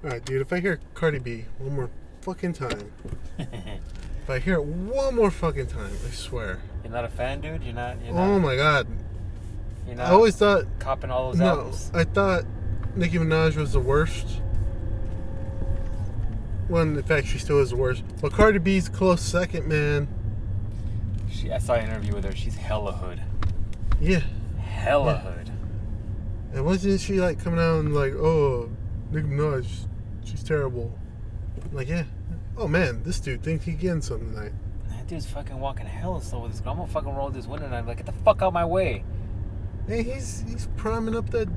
Alright, dude, if I hear Cardi B one more fucking time, if I hear it one more fucking time, I swear. You're not a fan, dude? You're not. Oh my god. You're not I always thought. copping all those albums? I thought Nicki Minaj was the worst. When in fact she still is the worst. But Cardi B's close second, man. I saw an interview with her. She's hella hood. Yeah. Hella hood. And wasn't she like coming out and like, oh, Nicki Minaj, she's terrible. Like, yeah. Oh man, this dude thinks he's getting something tonight. That dude's fucking walking hella slow with this girl. I'm gonna fucking roll this window and I'm like, get the fuck out my way. Hey, he's priming up that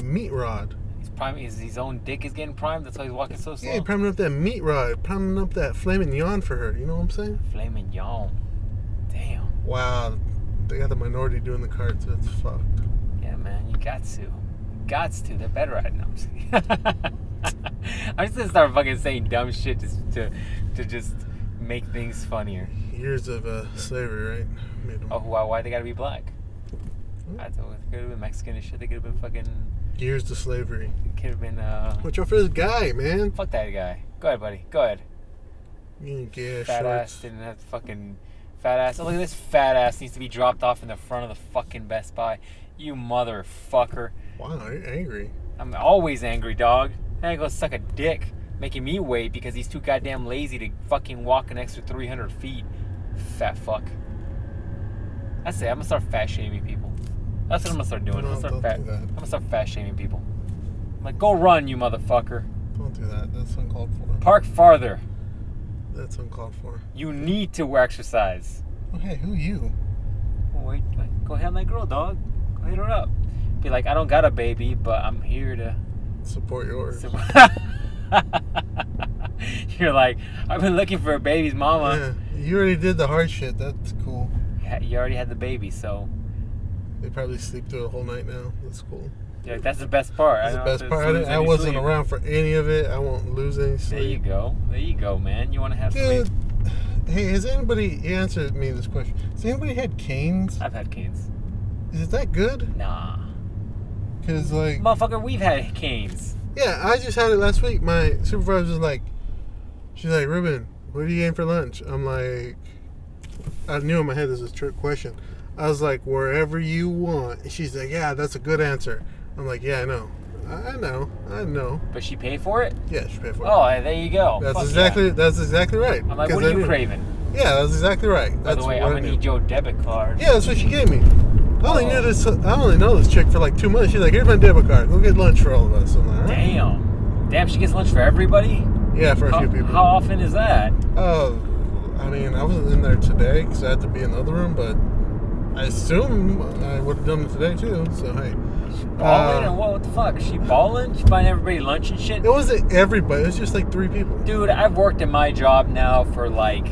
meat rod. He's priming his own dick is getting primed. That's why he's walking so slow. Yeah, priming up that meat rod, priming up that flamin' mignon for her. You know what I'm saying? Flamin' yawn. Damn. Wow, they got the minority doing the cards. That's fucked. Yeah, man, you got to. They're better at it. No, I'm just kidding. I'm just gonna start fucking saying dumb shit to just make things funnier. Years of slavery, right? Oh, why they gotta be black? I thought they could have been Mexican and shit. They could have been fucking. Years to slavery. Could have been. Watch out for this guy, man. Fuck that guy. Go ahead, buddy. Go ahead. Yeah, Fat shorts. ass didn't have fucking fat ass. Oh, look at this fat ass needs to be dropped off in the front of the fucking Best Buy. You motherfucker. Wow, you're angry. I'm always angry, dog. I ain't gonna suck a dick, making me wait because he's too goddamn lazy to fucking walk an extra 300 feet. Fat fuck. That's it. I'm gonna start fat shaming people. That's what I'm gonna start doing. No, I'm don't do that. gonna start fat shaming people. I'm like, go run, you motherfucker. Don't do that. That's uncalled for. Park farther. That's uncalled for. You need to exercise. Oh, hey, who you? Wait, go ahead on that girl, dog. Go hit her up. Be like, I don't got a baby, but I'm here to Support yours. You're like, I've been looking for a baby's mama. Yeah, you already did the hard shit. That's cool. You already had the baby, so. They probably sleep through the whole night now. That's cool. Yeah, that's the best part. That's the best part. I wasn't around for any of it. I won't lose any sleep. There you go, man. You want to have Dude, sleep? hey, has anybody answered me this question? Has anybody had canes? I've had canes. Is it that good? Nah. Because, like... Motherfucker, we've had canes. Yeah, I just had it last week. My supervisor was like... She's like, Ruben, what are you eating for lunch? I'm like... I knew in my head this was a trick question. I was like, wherever you want. And she's like, yeah, that's a good answer. I'm like, yeah, I know. I know. But she paid for it? Yeah, she paid for it. Oh, there you go. That's Fuck exactly right. I'm like, what are you craving? Yeah, that's exactly right. By the way, I'm gonna need your debit card. Yeah, that's what she gave me. I only know this chick for like 2 months. She's like, here's my debit card. Go get lunch for all of us. I'm like, all right. Damn, she gets lunch for everybody? Yeah, for a few people. How often is that? I mean, I wasn't in there today because I had to be in the other room, but I assume I would have done it today too. So hey. Balling or what the fuck? She balling? She buying everybody lunch and shit? It wasn't everybody. It was just like 3 people. Dude, I've worked in my job now for like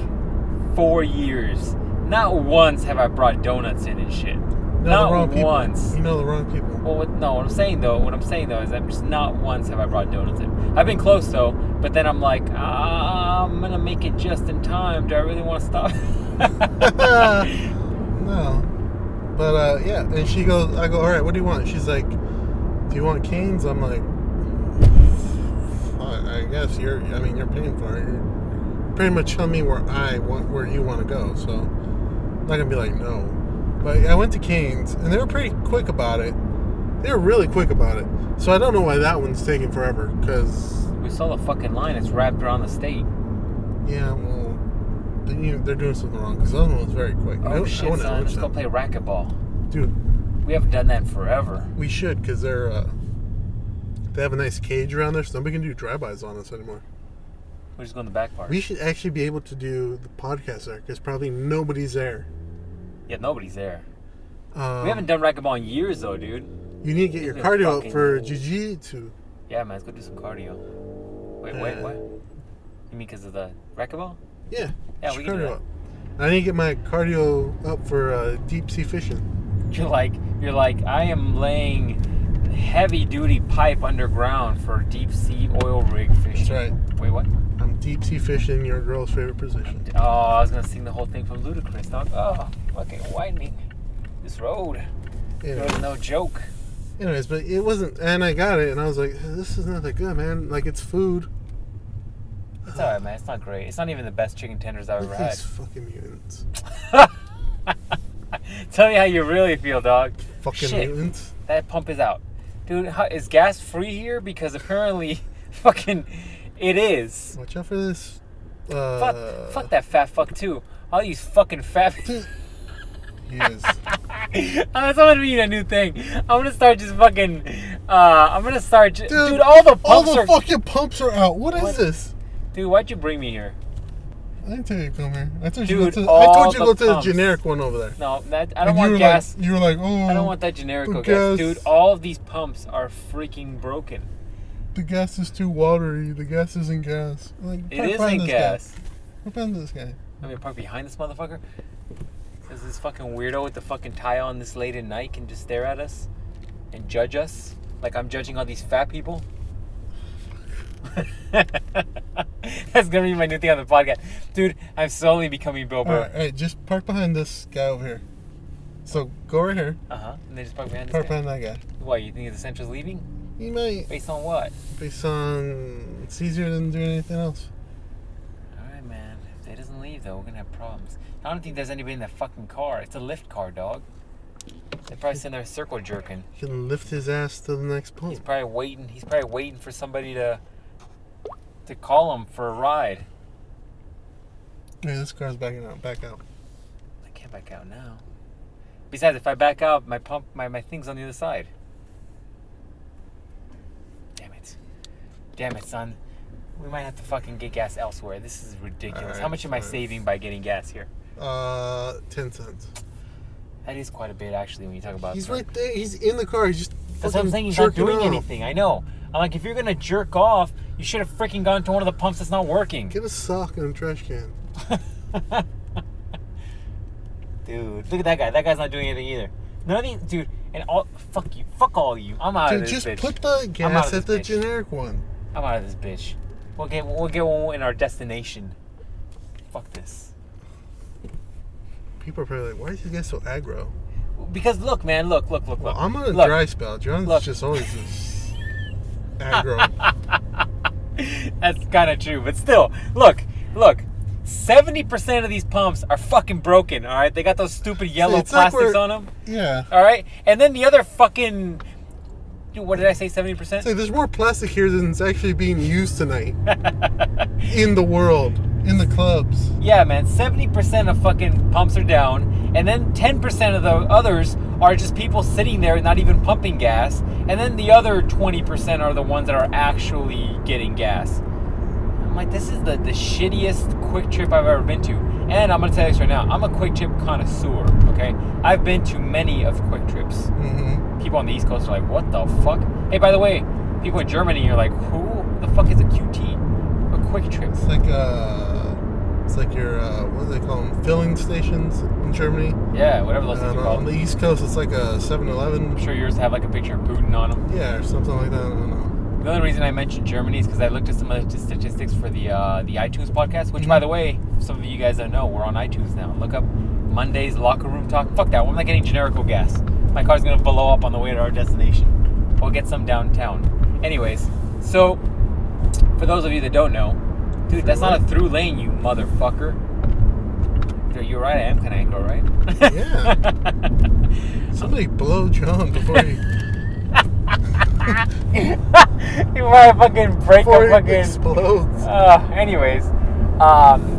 4 years. Not once have I brought donuts in and shit. Not once. You know the wrong people. Well, what I'm saying though is that just not once have I brought donuts in. I've been close though, but then I'm like, I'm gonna make it just in time. Do I really want to stop? No. But yeah, and she goes, I go, all right, what do you want? She's like, do you want canes? I'm like, I guess you're paying for it. You're pretty much telling me where you want to go. So I'm not gonna be like no. But I went to Cane's, and they were pretty quick about it. They were really quick about it. So I don't know why that one's taking forever, because... We saw the fucking line. It's wrapped around the state. Yeah, well, they're doing something wrong, because the other one was very quick. Oh, shit, son. Let's go play racquetball. Dude. We haven't done that in forever. We should, because they have a nice cage around there, so nobody can do drive-bys on us anymore. We're just going to the back part. We should actually be able to do the podcast there, because probably nobody's there. Yeah, nobody's there. We haven't done racquetball in years, though, dude. You need to get your cardio up for jiu-jitsu. Yeah, man, let's go do some cardio. Wait, what? You mean because of the racquetball? Yeah. Yeah, we can do that. Up. I need to get my cardio up for deep sea fishing. You're like, I am laying heavy duty pipe underground for deep sea oil rig fishing. That's right. Wait, what? I'm deep sea fishing, your girl's favorite position. Oh, I was gonna sing the whole thing from Ludacris, dog. Oh, fucking widening this road. Yeah. It was no joke. Anyways, but it wasn't, and I got it, and I was like, this is not that good, man. Like, it's food. It's alright, man. It's not great. It's not even the best chicken tenders I've ever had. These fucking mutants. Tell me how you really feel, dog. Fucking Shit. mutants. That pump is out. Dude, is gas free here? Because apparently, fucking, it is. Watch out for this. Fuck that fat fuck, too. All these fucking fat... He is. That's gonna be a new thing. I'm gonna start just fucking. I'm gonna start. Dude, all the pumps are. fucking pumps are out. What is this? Dude, why'd you bring me here? I didn't tell you to come here. I told Dude, you to go to the pumps. generic one over there. No, I don't want gas. You were like, oh. I don't want that generic gas. gas. Dude, all of these pumps are freaking broken. The gas is too watery. The gas isn't gas. Like, It isn't gas. What behind this guy? I'm gonna park behind this motherfucker. Because this fucking weirdo with the fucking tie on this late at night can just stare at us and judge us like I'm judging all these fat people. That's gonna be my new thing on the podcast. Dude, I'm slowly becoming Bill Burr. Alright, just park behind this guy over here. So, go right here. And then just park behind this Park guy. behind that guy. Why, you think the Central's leaving? He might. Based on what? Based on it's easier than doing anything else. Alright, man. If they doesn't leave, though, we're gonna have problems. I don't think there's anybody in that fucking car. It's a lift car, dog. They're probably sitting there circle jerking. He can lift his ass to the next pump. He's probably waiting for somebody to call him for a ride. Yeah, this car's backing out. Back out. I can't back out now. Besides, if I back out, my thing's on the other side. Damn it, son. We might have to fucking get gas elsewhere. This is ridiculous. Right, How much am I saving by getting gas here? 10 cents. That is quite a bit, actually, when you talk about. He's right there. He's in the car. He's just. That's what I'm saying. He's not doing anything. I know. I'm like, if you're gonna jerk off, you should have freaking gone to one of the pumps that's not working. Get a sock and a trash can. Dude, look at that guy. That guy's not doing anything either. None of these, dude. And all, fuck you. Fuck all of you. I'm out of this bitch. Just put the gas at the generic one. I'm out of this bitch. We'll get one in our destination. Fuck this. People are probably like, why is this guy so aggro? Because look, man, look. Well, I'm on a dry spell. John's just always this aggro. That's kind of true, but still, look. 70% of these pumps are fucking broken. All right, they got those stupid yellow plastics on them. Yeah. All right, and then the other fucking. What did I say? 70%? So there's more plastic here than is actually being used tonight in the world, in the clubs. Yeah, man. 70% of fucking pumps are down, and then 10% of the others are just people sitting there not even pumping gas, and then the other 20% are the ones that are actually getting gas. I'm like, this is the shittiest Quick Trip I've ever been to. And I'm gonna tell you this right now, I'm a Quick Trip connoisseur. Okay, I've been to many of Quick Trips. Mm-hmm. People on the East Coast are like, what the fuck? Hey, by the way, people in Germany are like, who the fuck is a QT? A Quick Trip. It's like your what do they call them? Filling stations in Germany. Yeah, whatever those things are called. On the East Coast, it's like a 7-Eleven. I'm sure yours have like a picture of Putin on them. Yeah, or something like that. I don't know. The only reason I mentioned Germany is because I looked at some of the statistics for the iTunes podcast, which, by the way, some of you guys don't know, we're on iTunes now. Look up Monday's Locker Room Talk. Fuck that, I'm not getting generical gas. My car's going to blow up on the way to our destination. We'll get some downtown. Anyways, so, for those of you that don't know, dude, that's not a through lane, you motherfucker. Dude, you're right, I am kind of aggro, right? Yeah. Somebody blow John before he... You want to fucking break a fucking... explodes. Anyways,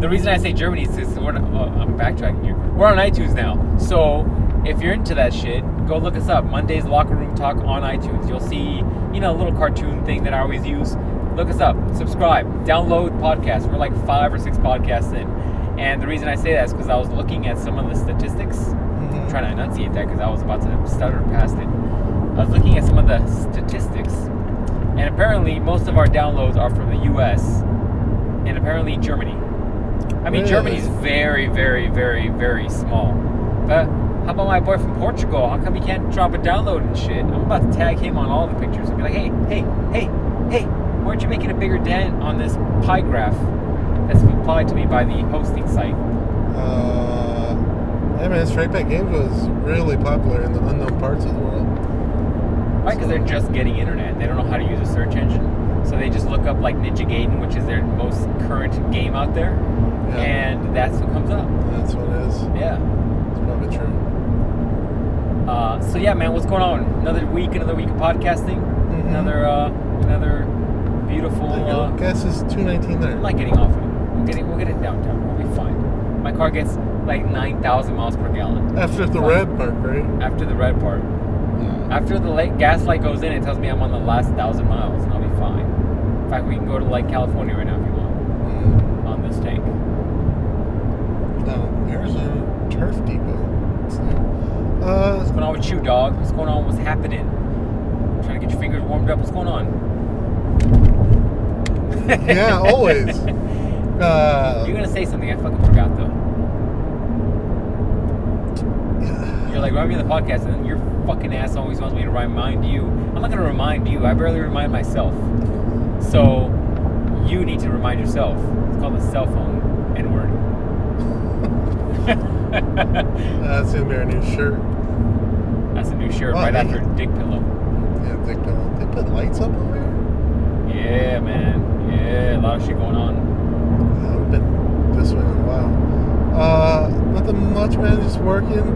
the reason I say Germany is because I'm backtracking here. We're on iTunes now, so if you're into that shit, go look us up. Monday's Locker Room Talk on iTunes. You'll see, a little cartoon thing that I always use. Look us up, subscribe, download podcasts. We're like 5 or 6 podcasts in, and the reason I say that is because I was looking at some of the statistics. Mm-hmm. I'm trying to enunciate that because I was about to stutter past it. I was looking at some of the statistics, and apparently most of our downloads are from the U.S. and apparently Germany. I mean, really? Germany's very, very, very, very small. But how about my boy from Portugal? How come he can't drop a download and shit? I'm about to tag him on all the pictures and be like, hey, why aren't you making a bigger dent on this pie graph that's applied to me by the hosting site? Yeah, man, Straight Back Games was really popular in the unknown parts of the world. Right, because they're just getting internet. They don't know how to use a search engine. So they just look up like Ninja Gaiden, which is their most current game out there. Yeah. And that's what comes up. That's what it is. Yeah. It's probably true. So yeah, man, what's going on? Another week of podcasting. Mm-hmm. Another beautiful. Gas is $2.19 there. I'm not getting off of it. We'll get it downtown. We'll be fine. My car gets like 9,000 miles per gallon. After the red part, right? After the red part. Yeah. After the gas light goes in, it tells me I'm on the last 1,000 miles, and I'll be fine. In fact, we can go to like California right now if you want on this tank. Now, there's a turf depot. What's going on with you, dog? What's going on? What's happening? Trying to get your fingers warmed up. What's going on? Yeah, always. You're gonna say something. I fucking forgot though. You're like, remind me of the podcast, and then your fucking ass always wants me to remind you. I'm not gonna remind you. I barely remind myself. So you need to remind yourself. It's called the cell phone N-word. That's gonna be our new shirt. That's a new shirt right after Dick Pillow. Yeah, Dick Pillow. They put lights up over here? Yeah, man. Yeah, a lot of shit going on. I haven't been this way in a while. Nothing much, man. Just working.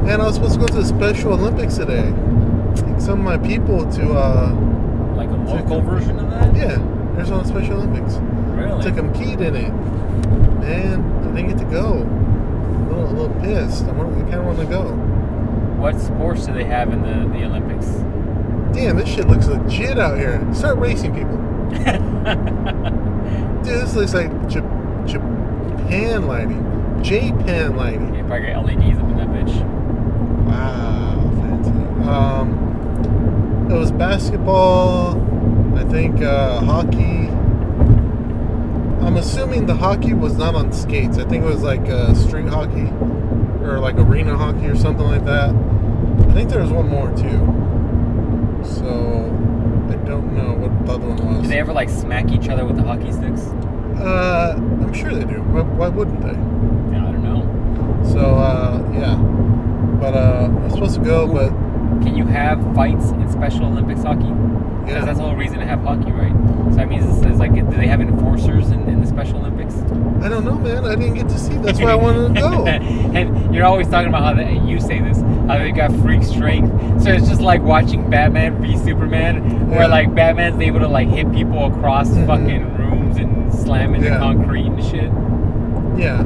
And I was supposed to go to the Special Olympics today. Take some of my people to like a local version of that? Yeah, there's on the Special Olympics. Really? To compete in it. Man, I didn't get to go. A little pissed. I kind of want to go. What sports do they have in the Olympics? Damn, this shit looks legit out here. Start racing, people. Dude, this looks like Japan lighting. Japan lighting. Yeah, probably got LEDs up in that bitch. Wow, fancy. It was basketball, I think hockey. I'm assuming the hockey was not on skates. I think it was like street hockey or like arena hockey or something like that. I think there was one more too. So I don't know what the other one was. Do they ever like smack each other with the hockey sticks? I'm sure they do. Why wouldn't they? Yeah, I don't know. So yeah. But I'm supposed to go, but can you have fights in Special Olympics hockey? Because yeah, that's the whole reason to have hockey, right? So that means it's like, do they have enforcers in the Special Olympics? I don't know, man. I didn't get to see. That's why I wanted to go. And you're always talking about you say this, how they got freak strength. So it's just like watching Batman v Superman, where like Batman's able to like hit people across fucking rooms and slam into concrete and shit. Yeah.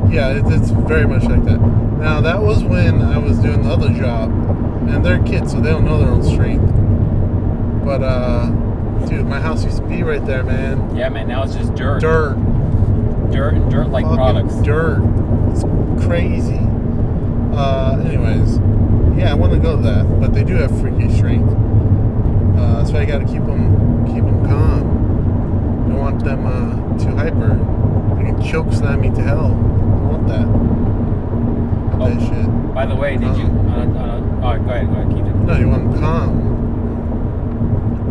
Yeah, it's very much like that. Now, that was when I was doing the other job, and they're kids, so they don't know their own strength. But, dude, my house used to be right there, man. Yeah, man, now it's just dirt. Dirt. Dirt-like products. Dirt. It's crazy. Anyways, yeah, I want to go to that, but they do have freaky strength. That's why you got to keep them calm. Don't want them too hyper. They can choke slam me to hell. I don't want that. That shit. By the way, did you? Alright, go ahead, keep it. No, you want them calm.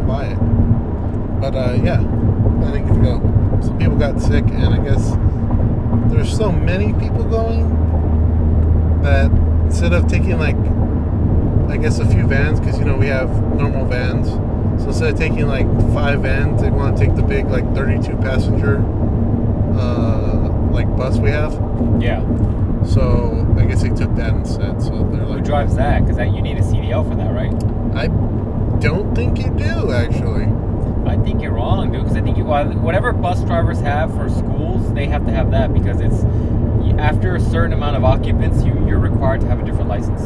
Quiet. But yeah, I didn't get to go. Some people got sick, and I guess there's so many people going that instead of taking like, I guess a few vans, because we have normal vans. So instead of taking like 5 vans, they want to take the big like 32 passenger like bus we have. Yeah. So I guess they took that instead. So they're like, who drives that? Because you need a CDL for that, right? I don't think you do, actually. I think you're wrong, dude. Because I think whatever bus drivers have for schools, they have to have that because it's after a certain amount of occupants, you're required to have a different license.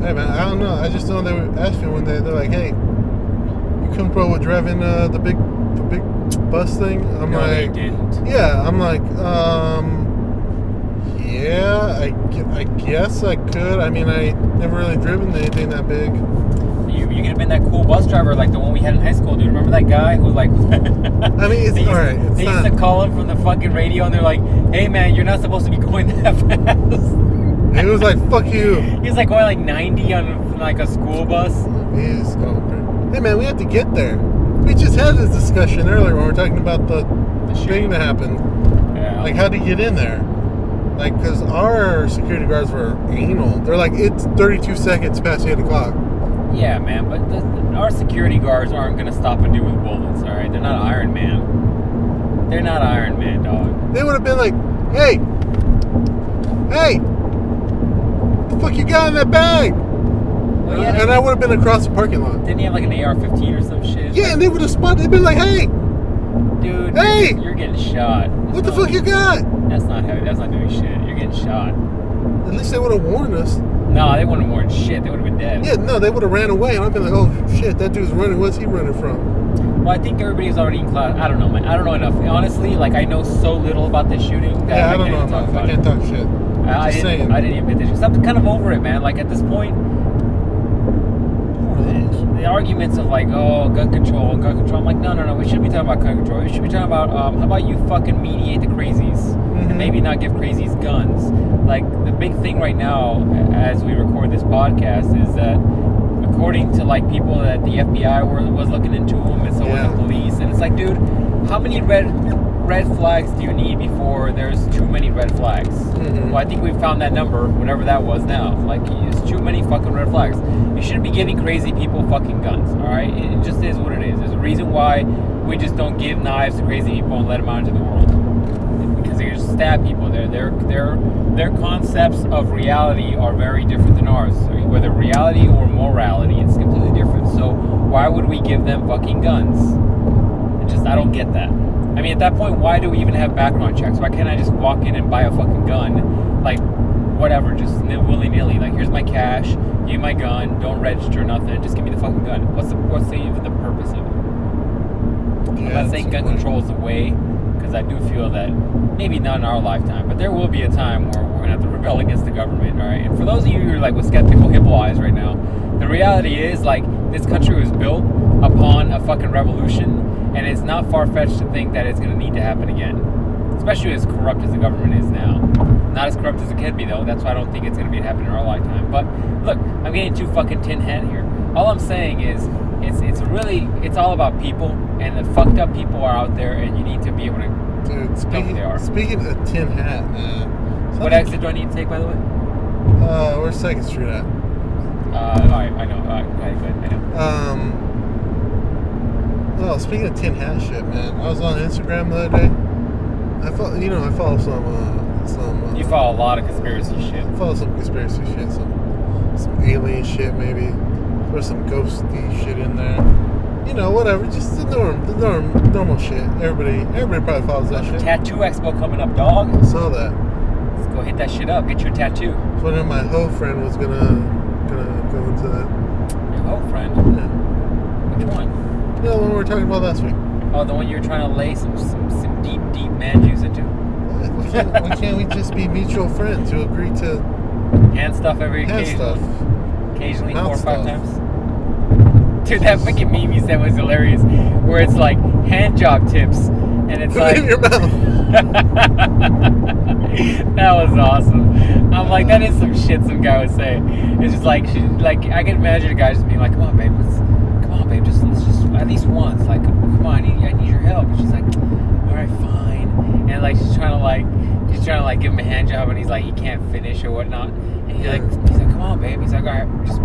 Hey man, I don't know. I just know they were asking one day. They're like, "Hey, you comfortable with driving the big bus thing?" I'm no, like, they didn't. Yeah, I'm like, yeah, I guess I could. I mean, I never really driven anything that big. You could have been that cool bus driver like the one we had in high school, dude. Remember that guy who like? I mean, it's alright. They used to call him from the fucking radio, and they're like, "Hey man, you're not supposed to be going that fast." He was like, "Fuck you." He was like going like 90 on like a school bus. He's going. Hey man, we have to get there. We just had this discussion earlier when we were talking about the thing that happened. Yeah. Like, how to get in there? Like, because our security guards were anal. They're like, it's 32 seconds past 8 o'clock. Yeah, man, but our security guards aren't gonna stop a dude with bullets, all right? They're not Iron Man. They're not Iron Man, dog. They would have been like, hey, what the fuck you got in that bag? Well, yeah, and I would have been across the parking lot. Didn't he have like an AR-15 or some shit? Yeah, and they would have spotted. They'd been like, hey, dude, hey, you're getting shot. What the fuck you got? That's not heavy. That's not doing shit. You're getting shot. At least they would have warned us. No, they wouldn't have warned shit. They would have been dead. Yeah, no, they would have ran away, and I'd be like, oh shit, that dude's running. What's he running from? Well, I think everybody's already in class. I don't know, man. I don't know enough. Honestly, like, I know so little about this shooting that I don't know enough. I can't talk shit. I didn't even pay attention. 'Cause I'm kind of over it, man. Like, at this point, the arguments of like, oh, gun control. I'm like, no. We shouldn't be talking about gun control. We should be talking about how about you fucking mediate the crazies and maybe not give crazies guns. Like, the big thing right now, as we record this podcast, is that according to like people that the FBI was looking into them, and so was the police, and it's like, dude, how many red flags do you need before there's too many red flags? Well, I think we found that number, whatever that was now. Like, it's too many fucking red flags. You shouldn't be giving crazy people fucking guns, alright? It just is what it is. There's a reason why we just don't give knives to crazy people and let them out into the world. Because they just stab people. Their concepts of reality are very different than ours. Whether reality or morality, it's completely different. So why would we give them fucking guns? I don't get that. I mean, at that point, why do we even have background checks? Why can't I just walk in and buy a fucking gun? Like, whatever, just willy-nilly. Like, here's my cash, give me my gun, don't register nothing, just give me the fucking gun. What's even the purpose of it? I'm not saying gun control is the way, because I do feel that maybe not in our lifetime, but there will be a time where we're going to have to rebel against the government, all right? And for those of you who are like with skeptical hippo eyes right now, the reality is, like, this country was built upon a fucking revolution, and it's not far-fetched to think that it's going to need to happen again. Especially as corrupt as the government is now. Not as corrupt as it can be, though. That's why I don't think it's going to be happening in our lifetime. But, look, I'm getting too fucking tin hat here. All I'm saying is, it's all about people, and the fucked up people are out there, and you need to be able to tell who they are. Speaking of tin hat, man. What exit do I need to take, by the way? Where's 2nd Street at? Alright, I know. Alright, good, I know. Oh, speaking of tin hat shit, man. I was on Instagram the other day. I follow some. You follow a lot of conspiracy shit. I follow some conspiracy shit, some alien shit maybe. There's some ghosty shit in there. You know, whatever. Just the normal shit. Everybody probably follows that shit. Tattoo Expo coming up, dog. I saw that. Let's go hit that shit up. Get you a tattoo. One of my hoe friend was gonna go into that. Your hoe friend? Yeah. Which one? Yeah, the one we were talking about last week. Oh, the one you were trying to lay some deep man juice into? Why can't we just be mutual friends who agree to hand stuff every hand occasion? stuff? Occasionally, Mouth 4 or 5 stuff. times? Dude, that fucking meme you said was hilarious. Where it's like hand job tips, and it's Put like it in your mouth. That was awesome. I'm like, that is some shit some guy would say. It's just like, I can imagine a guy just being like, come on, babe, let's just at least once. Like, come on, I need your help. And she's like, all right, fine. And like, she's trying to like give him a hand job, and he's like, he can't finish or whatnot. And he's like, come on, babe. He's like, all right, just,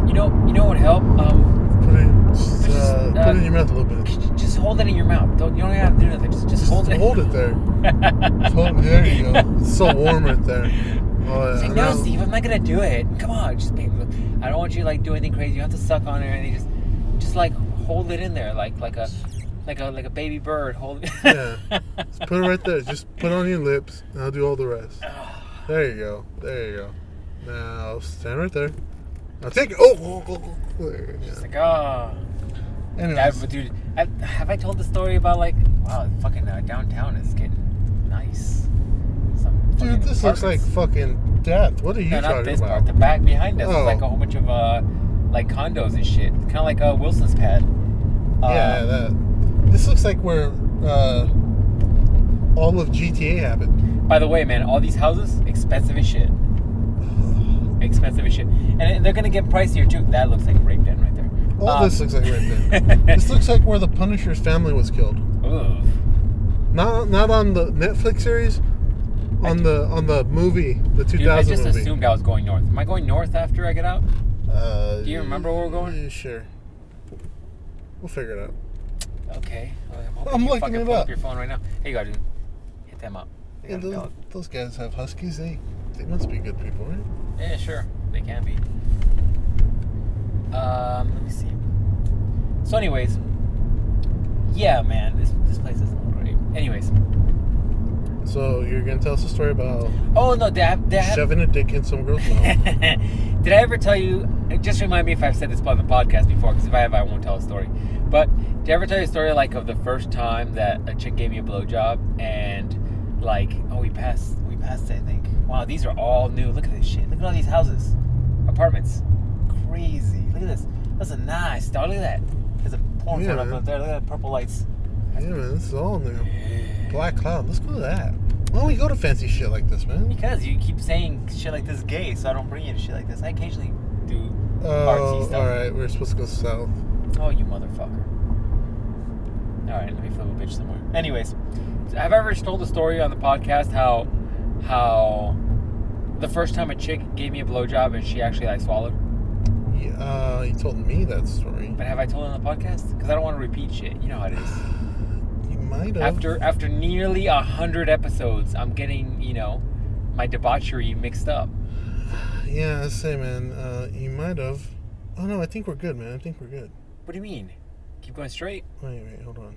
you know what would help? Put it in your mouth a little bit. Just hold it in your mouth. You don't have to do nothing. Just hold it. Hold it there. There you go. It's so warm right there. Oh, yeah. Say, no, Steve, I'm not gonna do it. Come on, just babe. I don't want you to like do anything crazy. You don't have to suck on it or anything. Just like hold it in there, like a baby bird. Hold it. Yeah. Just put it right there. Just put it on your lips, and I'll do all the rest. There you go. Now stand right there. Now take it. It's like, oh. Anyways. But dude, have I told the story about like, wow, fucking downtown is getting nice. Dude, this looks like fucking death. What are you talking about? No, not this part. The back behind us is like a whole bunch of like condos and shit. Kind of like Wilson's pad. Yeah, this looks like where all of GTA happened. By the way, man, all these houses expensive as shit. Expensive as shit, and they're gonna get pricier too. That looks like a rape den right there. All this looks like a rape den. This looks like where the Punisher's family was killed. Ugh. Not on the Netflix series. On the movie, the 2000 movie. I just assumed I was going north. Am I going north after I get out? Do you remember where we're going? Yeah, sure. We'll figure it out. Okay. I'm looking fucking it pull up. up your phone right now. Here you go, dude. Hit them up. They Yeah, got a dog. those guys have huskies. They must be good people, right? Yeah, sure. They can be. Let me see. So, anyways, yeah, man, this place doesn't look great. Anyways. So you're gonna tell us a story about Oh no, Dad. shoving a dick in some girl's mouth. Did I ever tell you? Just remind me if I've said this on the podcast before, because if I have, I won't tell a story. But did I ever tell you a story like of the first time that a chick gave me a blowjob and like, oh, we passed it, I think. Wow, these are all new. Look at this shit. Look at all these houses, apartments. Crazy. Look at this. That's a nice dog. Look at that. There's a porn photo up there. Look at that purple lights. Yeah, man, this is all new. Black cloud. Let's go to that. Why don't we go to fancy shit like this, man? Because you keep saying shit like this is gay, so I don't bring you to shit like this. I occasionally do artsy stuff. Alright, we're supposed to go south. Oh, you motherfucker. Alright, let me flip a bitch somewhere. Anyways, have I ever told the story on the podcast how the first time a chick gave me a blowjob and she actually like swallowed? Yeah, you told me that story. But have I told it on the podcast? Because I don't want to repeat shit. You know how it is. You might have. After nearly 100 episodes, I'm getting, my debauchery mixed up. Yeah, I say, man, you might have. Oh, no, I think we're good, man. I think we're good. What do you mean? Keep going straight? Wait, hold on.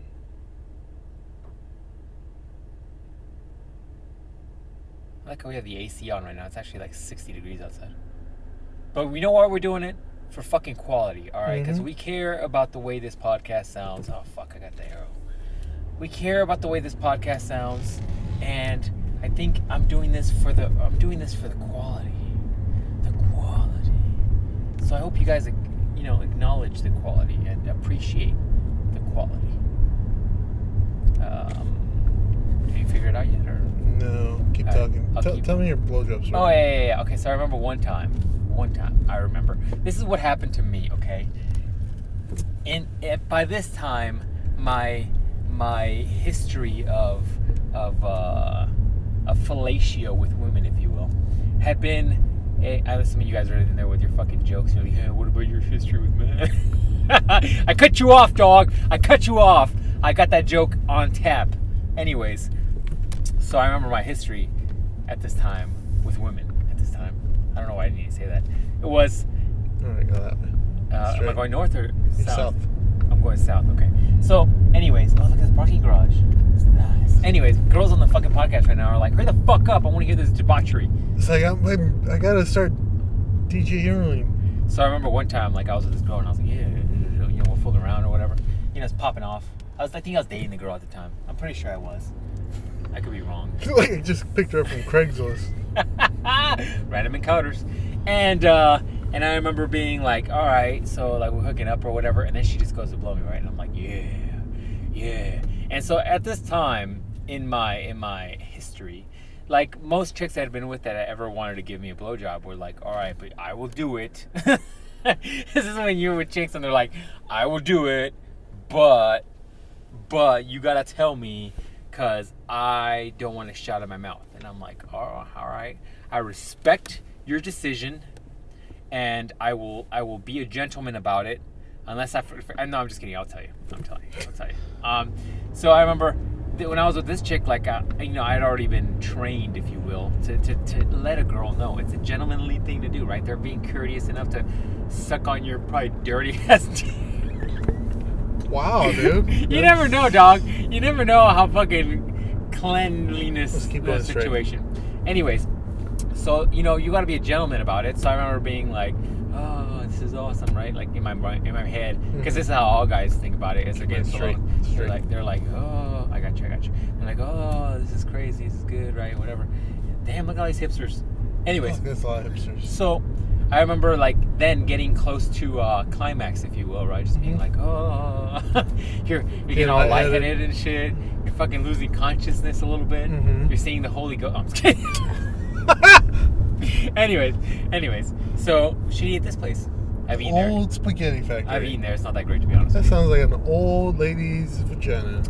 I like how we have the AC on right now. It's actually like 60 degrees outside. But we know why we're doing it? For fucking quality, all right? Because we care about the way this podcast sounds. Oh, fuck, I got the arrow. We care about the way this podcast sounds, and I think I'm doing this for the quality. The quality. So I hope you guys, acknowledge the quality and appreciate the quality. Have you figured it out yet, or? No, keep talking. Tell me your blowjob story. Oh, yeah. Okay, so I remember one time, I remember. This is what happened to me, okay? And by this time, my history of fellatio with women, if you will, had been. Some of you guys are in there with your fucking jokes. You're like, hey, what about your history with men? I cut you off, dog. I cut you off. I got that joke on tap. Anyways, so I remember my history at this time with women. At this time, I don't know why I need to say that. It was. All right, go that way. Am I going north or south? South. I'm going south. Okay. So, anyways, look at this parking garage. It's nice. Anyways, girls on the fucking podcast right now are like, hurry the fuck up! I want to hear this debauchery. It's like I gotta start DJing. So I remember one time, like I was with this girl and I was like, yeah, we're fooling around or whatever. It's popping off. I think I was dating the girl at the time. I'm pretty sure I was. I could be wrong. Like I just picked her up from Craigslist. Random encounters. And I remember being like, all right, so like we're hooking up or whatever, and then she just goes to blow me, right? And I'm like, yeah. And so at this time in my history, like most chicks I had been with that I ever wanted to give me a blowjob were like, all right, but I will do it. This is when you're with chicks and they're like, I will do it, but you gotta tell me, cause I don't want to shout in my mouth. And I'm like, oh, all right, I respect your decision, and I will be a gentleman about it, unless no, I'm just kidding. I'll tell you. So I remember that when I was with this chick, like I had already been trained, if you will, to let a girl know it's a gentlemanly thing to do, right? They're being courteous enough to suck on your probably dirty ass. Wow, dude. You never know, dog. You never know how fucking cleanliness the situation. Straight. Anyways, so you got to be a gentleman about it. So I remember being like, oh, this is awesome, right? Like in my head, because this is how all guys think about it. As they're getting straight. They're like, oh, I got you. They're like, oh, this is crazy. This is good, right? Whatever. Damn, look at all these hipsters. Anyways, that's a lot of hipsters. So I remember like then getting close to climax, if you will, right? Just being like, oh, you're getting all lightheaded and shit. You're fucking losing consciousness a little bit. You're seeing the Holy Ghost. I'm just kidding. Anyways, so she at this place. I've eaten there. Old spaghetti factory. I've eaten there. It's not that great, to be honest. That sounds like an old lady's vagina.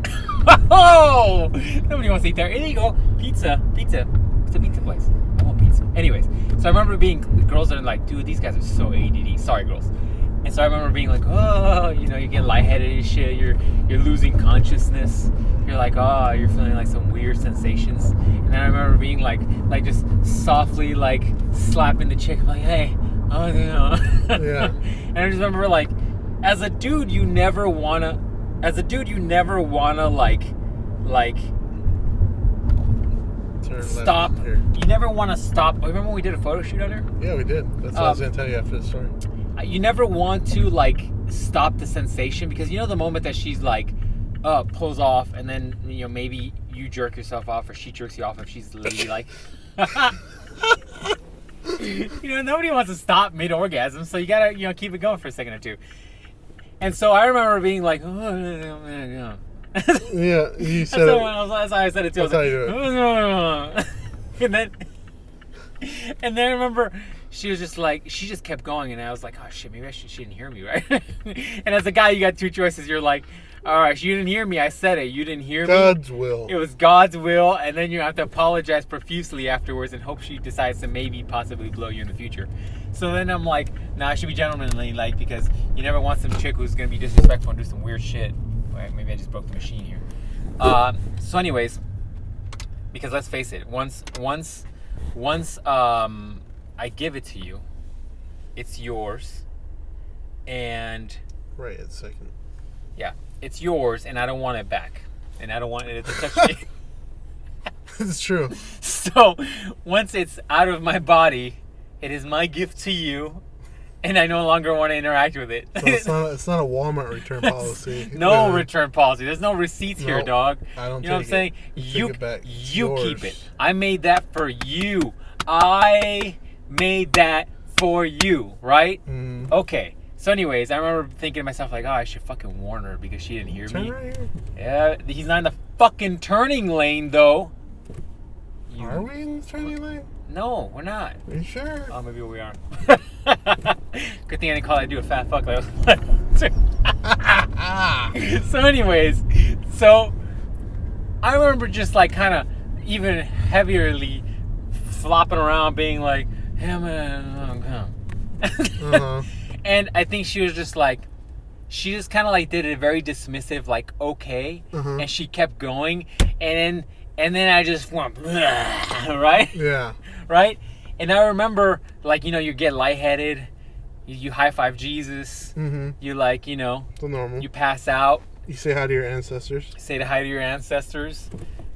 Oh! Nobody wants to eat there. Here you go. Pizza. It's a pizza place. I want pizza. Anyways, so I remember being girls that are like, dude, these guys are so ADD. Sorry, girls. And so I remember being like, oh, you know, you get lightheaded and shit. You're losing consciousness. You're like, oh, you're feeling like some weird sensations. And then I remember being like just softly like slapping the chick, like, hey, oh, no. Yeah. And I just remember like, as a dude, you never wanna like stop. You never want to stop. Remember when we did a photo shoot on her? Yeah, we did. That's what I was gonna tell you after the story. You never want to like stop the sensation, because you know the moment that she's like pulls off, and then you know maybe you jerk yourself off or she jerks you off if she's ladylike. You know, nobody wants to stop mid-orgasm, so you gotta, you know, keep it going for a second or two. And so I remember being like, oh, yeah, you said that's how I said it too. That's how you do it. and then I remember she was just like, she just kept going, and I was like, oh shit, maybe she didn't hear me, right? And as a guy, you got two choices. You're like, all right, you didn't hear me. I said it. You didn't hear me. God's will. It was God's will, and then you have to apologize profusely afterwards and hope she decides to maybe possibly blow you in the future. So then I'm like, nah, I should be gentlemanly, like, because you never want some chick who's gonna be disrespectful and do some weird shit. Right? Maybe I just broke the machine here. So anyways, because let's face it, once I give it to you, it's yours, and right at second. Yeah, it's yours, and I don't want it back, and I don't want it to touch me. It's true. So once it's out of my body, it is my gift to you, and I no longer want to interact with it. So it's not a Walmart return policy. No return policy. There's no receipts here, dog. I don't. You know what I'm saying? You keep it. I made that for you. I made that for you, right? Mm. Okay. So anyways, I remember thinking to myself like, oh, I should fucking warn her because she didn't hear me. Right here. Yeah, he's not in the fucking turning lane though. Are we in the turning lane? No, we're not. Are you sure? Oh, maybe we are. Good thing I didn't call that dude a fat fuck. So anyways, so I remember just like kind of even heavierly flopping around being like, hey man, and I think she was just like, she just kind of like did a very dismissive like okay, and she kept going, and then I just went right, yeah, right. And I remember, like, you know, you get lightheaded, you high five Jesus, you like, you know, the normal. You pass out. You say hi to your ancestors. Say hi to your ancestors,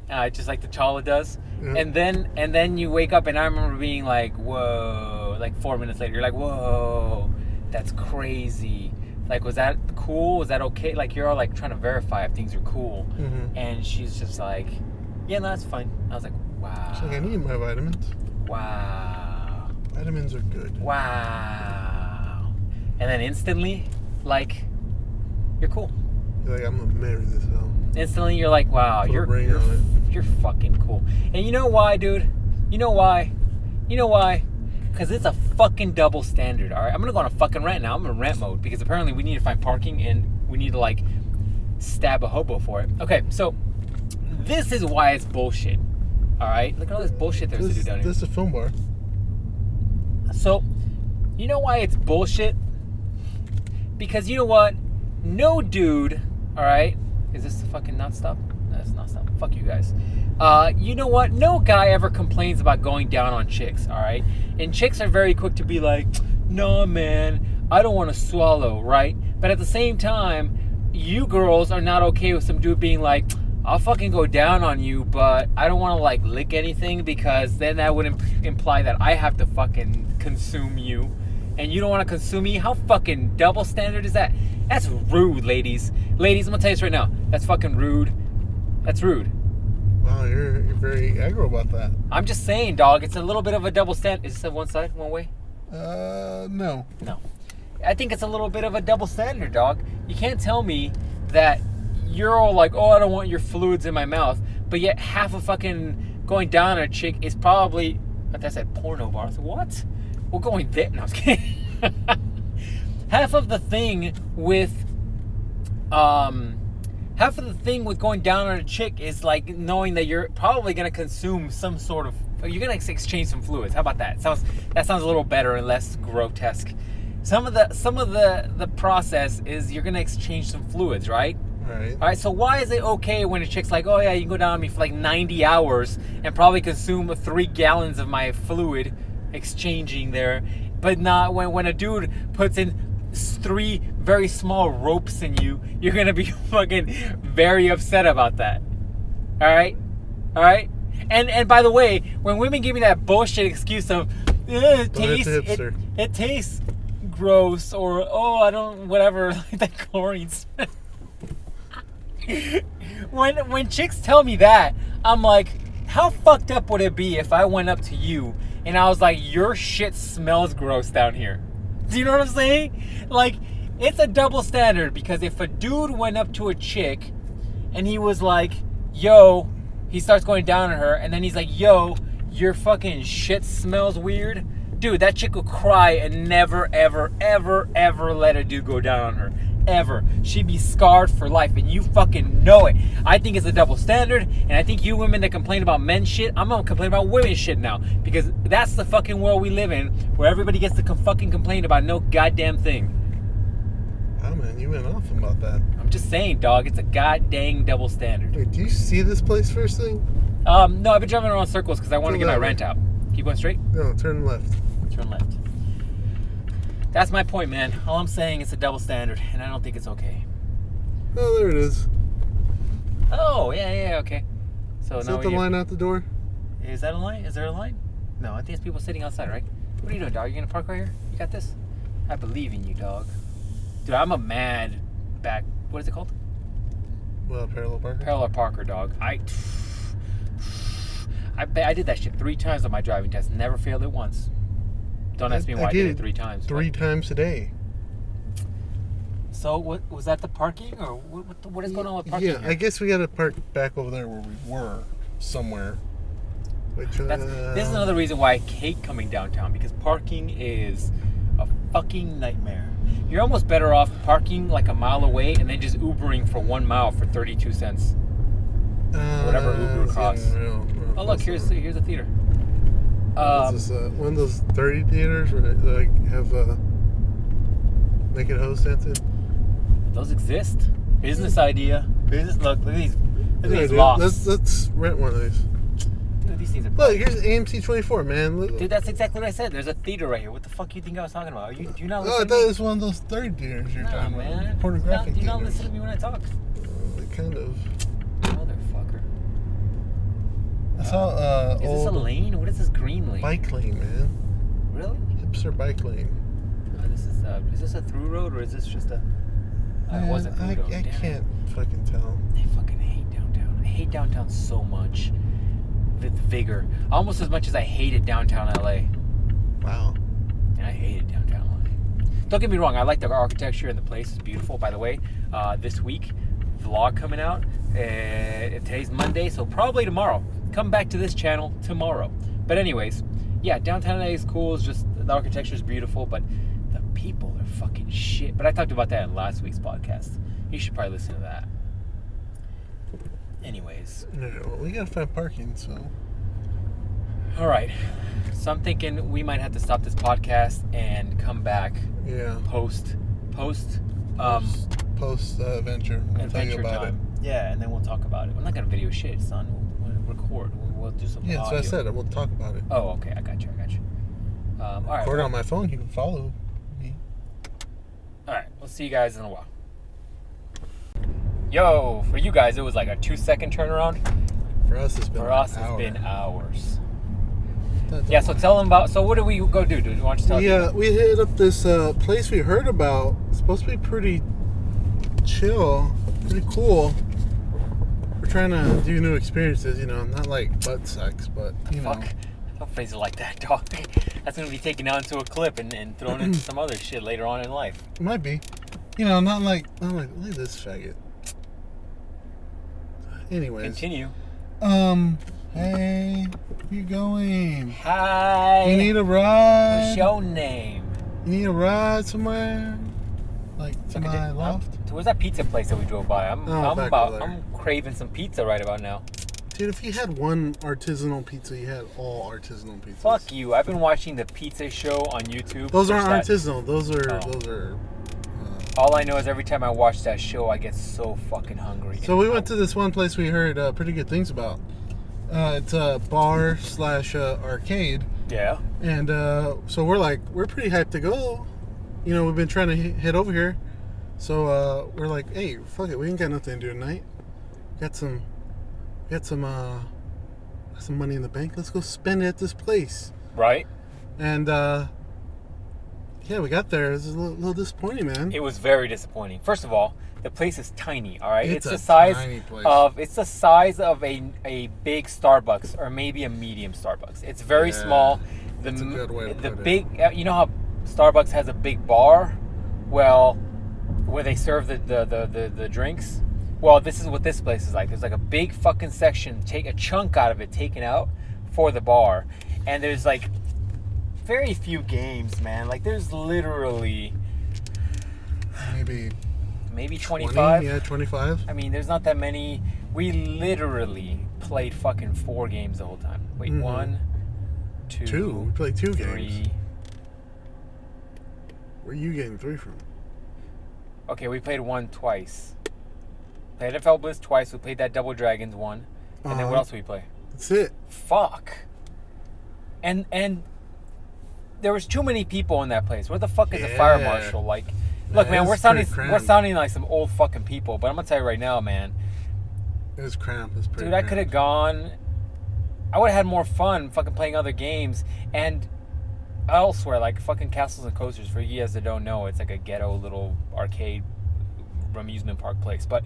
just like the Chala does. Yeah. And then you wake up, and I remember being like, whoa, like 4 minutes later, you're like, whoa, that's crazy. Like, was that cool? Was that okay? Like, you're all like trying to verify if things are cool. And she's just like, yeah, no, that's fine. I was like, wow. She's like, I need my vitamins. Wow. Vitamins are good. Wow. And then instantly, like, you're cool. You're like, I'm gonna marry this hell. Instantly, you're like, wow, you're fucking cool. And you know why, dude? You know why? Because it's a fucking double standard, all right? I'm gonna go on a fucking rant now. I'm in rant mode because apparently we need to find parking and we need to, like, stab a hobo for it. Okay, so this is why it's bullshit. All right, look at all this bullshit there's to do down here. This is a film bar. So, you know why it's bullshit? Because you know what? No dude, all right? Is this the fucking not stop? No, it's not stop. Fuck you guys. You know what? No guy ever complains about going down on chicks, all right? And chicks are very quick to be like, nah, man, I don't want to swallow, right? But at the same time, you girls are not okay with some dude being like, I'll fucking go down on you, but I don't want to, like, lick anything because then that would imply that I have to fucking consume you. And you don't want to consume me? How fucking double standard is that? That's rude, ladies. Ladies, I'm going to tell you this right now. That's fucking rude. That's rude. Wow, you're very aggro about that. I'm just saying, dog. It's a little bit of a double standard. Is this a one side, one way? No. No. I think it's a little bit of a double standard, dog. You can't tell me that you're all like, oh, I don't want your fluids in my mouth, but yet half of fucking going down on a chick is probably, that's at porno bar. So what? We're going there. No, I was kidding. Half of the thing with half of the thing with going down on a chick is like knowing that you're probably gonna consume some sort of, you're gonna exchange some fluids. How about that? That sounds a little better and less grotesque. Some of the process is you're gonna exchange some fluids, right? Right. All right. So why is it okay when a chick's like, oh yeah, you can go down on me for like 90 hours and probably consume 3 gallons of my fluid exchanging there, but not when a dude puts in 3 very small ropes in you, you're gonna be fucking very upset about that. All right. And by the way, when women give me that bullshit excuse of it tastes gross, or oh I don't whatever, like that chlorine smell. when chicks tell me that, I'm like, how fucked up would it be if I went up to you and I was like, your shit smells gross down here? Do you know what I'm saying? Like, it's a double standard, because if a dude went up to a chick and he was like, yo, he starts going down on her, and then he's like, yo, your fucking shit smells weird. Dude, that chick will cry and never, ever, ever, ever let a dude go down on her. Ever. She'd be scarred for life, and you fucking know it. I think it's a double standard, and I think you women that complain about men's shit, I'm gonna complain about women's shit now, because that's the fucking world we live in, where everybody gets to fucking complain about no goddamn thing. Oh man, you went off about that. I'm just saying, dog, it's a goddamn double standard. Wait, do you see this place first thing? No, I've been driving around circles because I want to get my rent out. Keep going straight? No, turn left. Turn left. That's my point, man. All I'm saying is a double standard, and I don't think it's okay. Oh, there it is. Oh, yeah, okay. So Is now that the line out the door? Is that a line? Is there a line? No, I think it's people sitting outside, right? What are you doing, dog? You gonna park right here? You got this? I believe in you, dog. Dude, I'm a mad back. What is it called? Well, parallel parker. Parallel parker, dog. I did that shit 3 times on my driving test. Never failed it once. Don't ask me why I did it 3 times. 3 times a day. So what was that, the parking, or what is going on with parking? Yeah, here? I guess we got to park back over there where we were somewhere. Which, this is another reason why I hate coming downtown, because parking is a fucking nightmare. You're almost better off parking like a mile away and then just Ubering for 1 mile for 32 cents. Whatever Uber costs. Oh look, here's the theater. Is this one of those 30 theaters where they like have naked hoes dancing? Those exist. Business idea. Business. Look at these. Look at these lofts. Let's rent one of these. Dude, these things are. Look, here's AMC 24, man. Look. Dude, that's exactly what I said. There's a theater right here. What the fuck you think I was talking about? Do you not listen I to thought me? it was one of those 30 theaters you're talking man. about. Pornographic Do you not theaters. listen to me when I talk? Kind of. Motherfucker. I saw Is this a lane? What is this green lane? Bike lane, man. Really? Hipster bike lane. Is this a through road, or is this just a? It was a through road. I can't fucking tell. I fucking hate downtown. I hate downtown so much. With vigor, almost as much as I hated downtown LA. Wow. And I hated downtown LA. Don't get me wrong. I like the architecture and the place is beautiful. By the way, this week, vlog coming out. Today's Monday, so probably tomorrow. Come back to this channel tomorrow. But anyways, yeah, downtown LA is cool. It's just the architecture is beautiful, but the people are fucking shit. But I talked about that in last week's podcast. You should probably listen to that. Anyways. No, we gotta find parking, so. All right. So I'm thinking we might have to stop this podcast and come back. Yeah. Post adventure. We'll tell you about time. it. Yeah, and then we'll talk about it. We're not gonna video shit, son. We'll record. We'll do some. Yeah, that's audio. what I said. We'll talk about it. Oh, okay. I got you. All right. Record on my phone. You can follow me. All right. We'll see you guys in a while. Yo, for you guys, it was like a 2-second turnaround. For us, it's been it's been hours. Yeah, so tell them about. So what do we go do, dude? Why don't you tell Yeah, we hit up this place we heard about. It's supposed to be pretty chill, pretty cool. We're trying to do new experiences, you know, not like butt sex, but you know. Fuck. Don't phrase it like that, dog. That's gonna be taken down to a clip and thrown into some other shit later on in life. It might be. You know, not like look at this faggot. Anyways. Continue. Hey, where you going? Hi. You need a ride? What's your name? You need a ride somewhere? Like to my loft? Where's that pizza place that we drove by? Back over there. I'm craving some pizza right about now. Dude, if you had one artisanal pizza, you had all artisanal pizzas. Fuck you. I've been watching the pizza show on YouTube. Those aren't artisanal. Those are. All I know is every time I watch that show, I get so fucking hungry. So we went to this one place we heard pretty good things about. It's a bar / arcade. Yeah. And so we're pretty hyped to go. You know, we've been trying to head over here. So we're like, hey, fuck it, we ain't got nothing to do tonight. Got some money in the bank. Let's go spend it at this place. Right. And yeah, we got there. It was a little disappointing, man. It was very disappointing. First of all, the place is tiny. All right, It's the a size tiny place. it's the size of a big Starbucks or maybe a medium Starbucks. It's very small. That's a good way to the put it. big, you know how Starbucks has a big bar? Well, where they serve the drinks. Well, this is what this place is like. There's like a big fucking section, take a chunk out of it taken out for the bar, and there's like very few games, man. Like there's literally maybe 25. Yeah, 25. I mean, there's not that many. We literally played fucking 4 games the whole time. Wait, 1, 2. We played 2 3. games. Where are you getting 3 from? Okay, we played 1 twice. Played NFL Blitz twice. We played that Double Dragons 1. And then what else did we play? That's it. Fuck. And there was too many people in that place. Where the fuck is the fire marshal? Like, look, man, we're sounding like some old fucking people. But I'm gonna tell you right now, man. It was cramped. It was pretty Dude, I could have gone. I would have had more fun fucking playing other games and elsewhere, like fucking Castles and Coasters. For you guys that don't know, it's like a ghetto little arcade amusement park place. But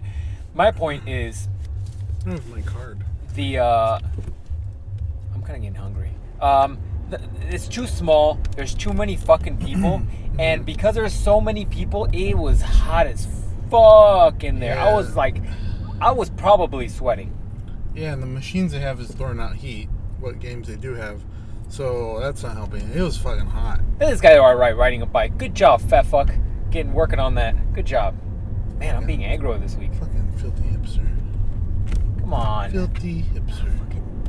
my point is, I don't have my card. I'm kind of getting hungry. It's too small. There's too many fucking people, and because there's so many people, it was hot as fuck in there. Yeah. I was probably sweating. Yeah, and the machines they have is throwing out heat. What games they do have, so that's not helping. It was fucking hot. This guy, all right, riding a bike. Good job, fat fuck. Working on that. Good job. Man, I'm being aggro this week. Fucking filthy hipster. Come on. Filthy hipster.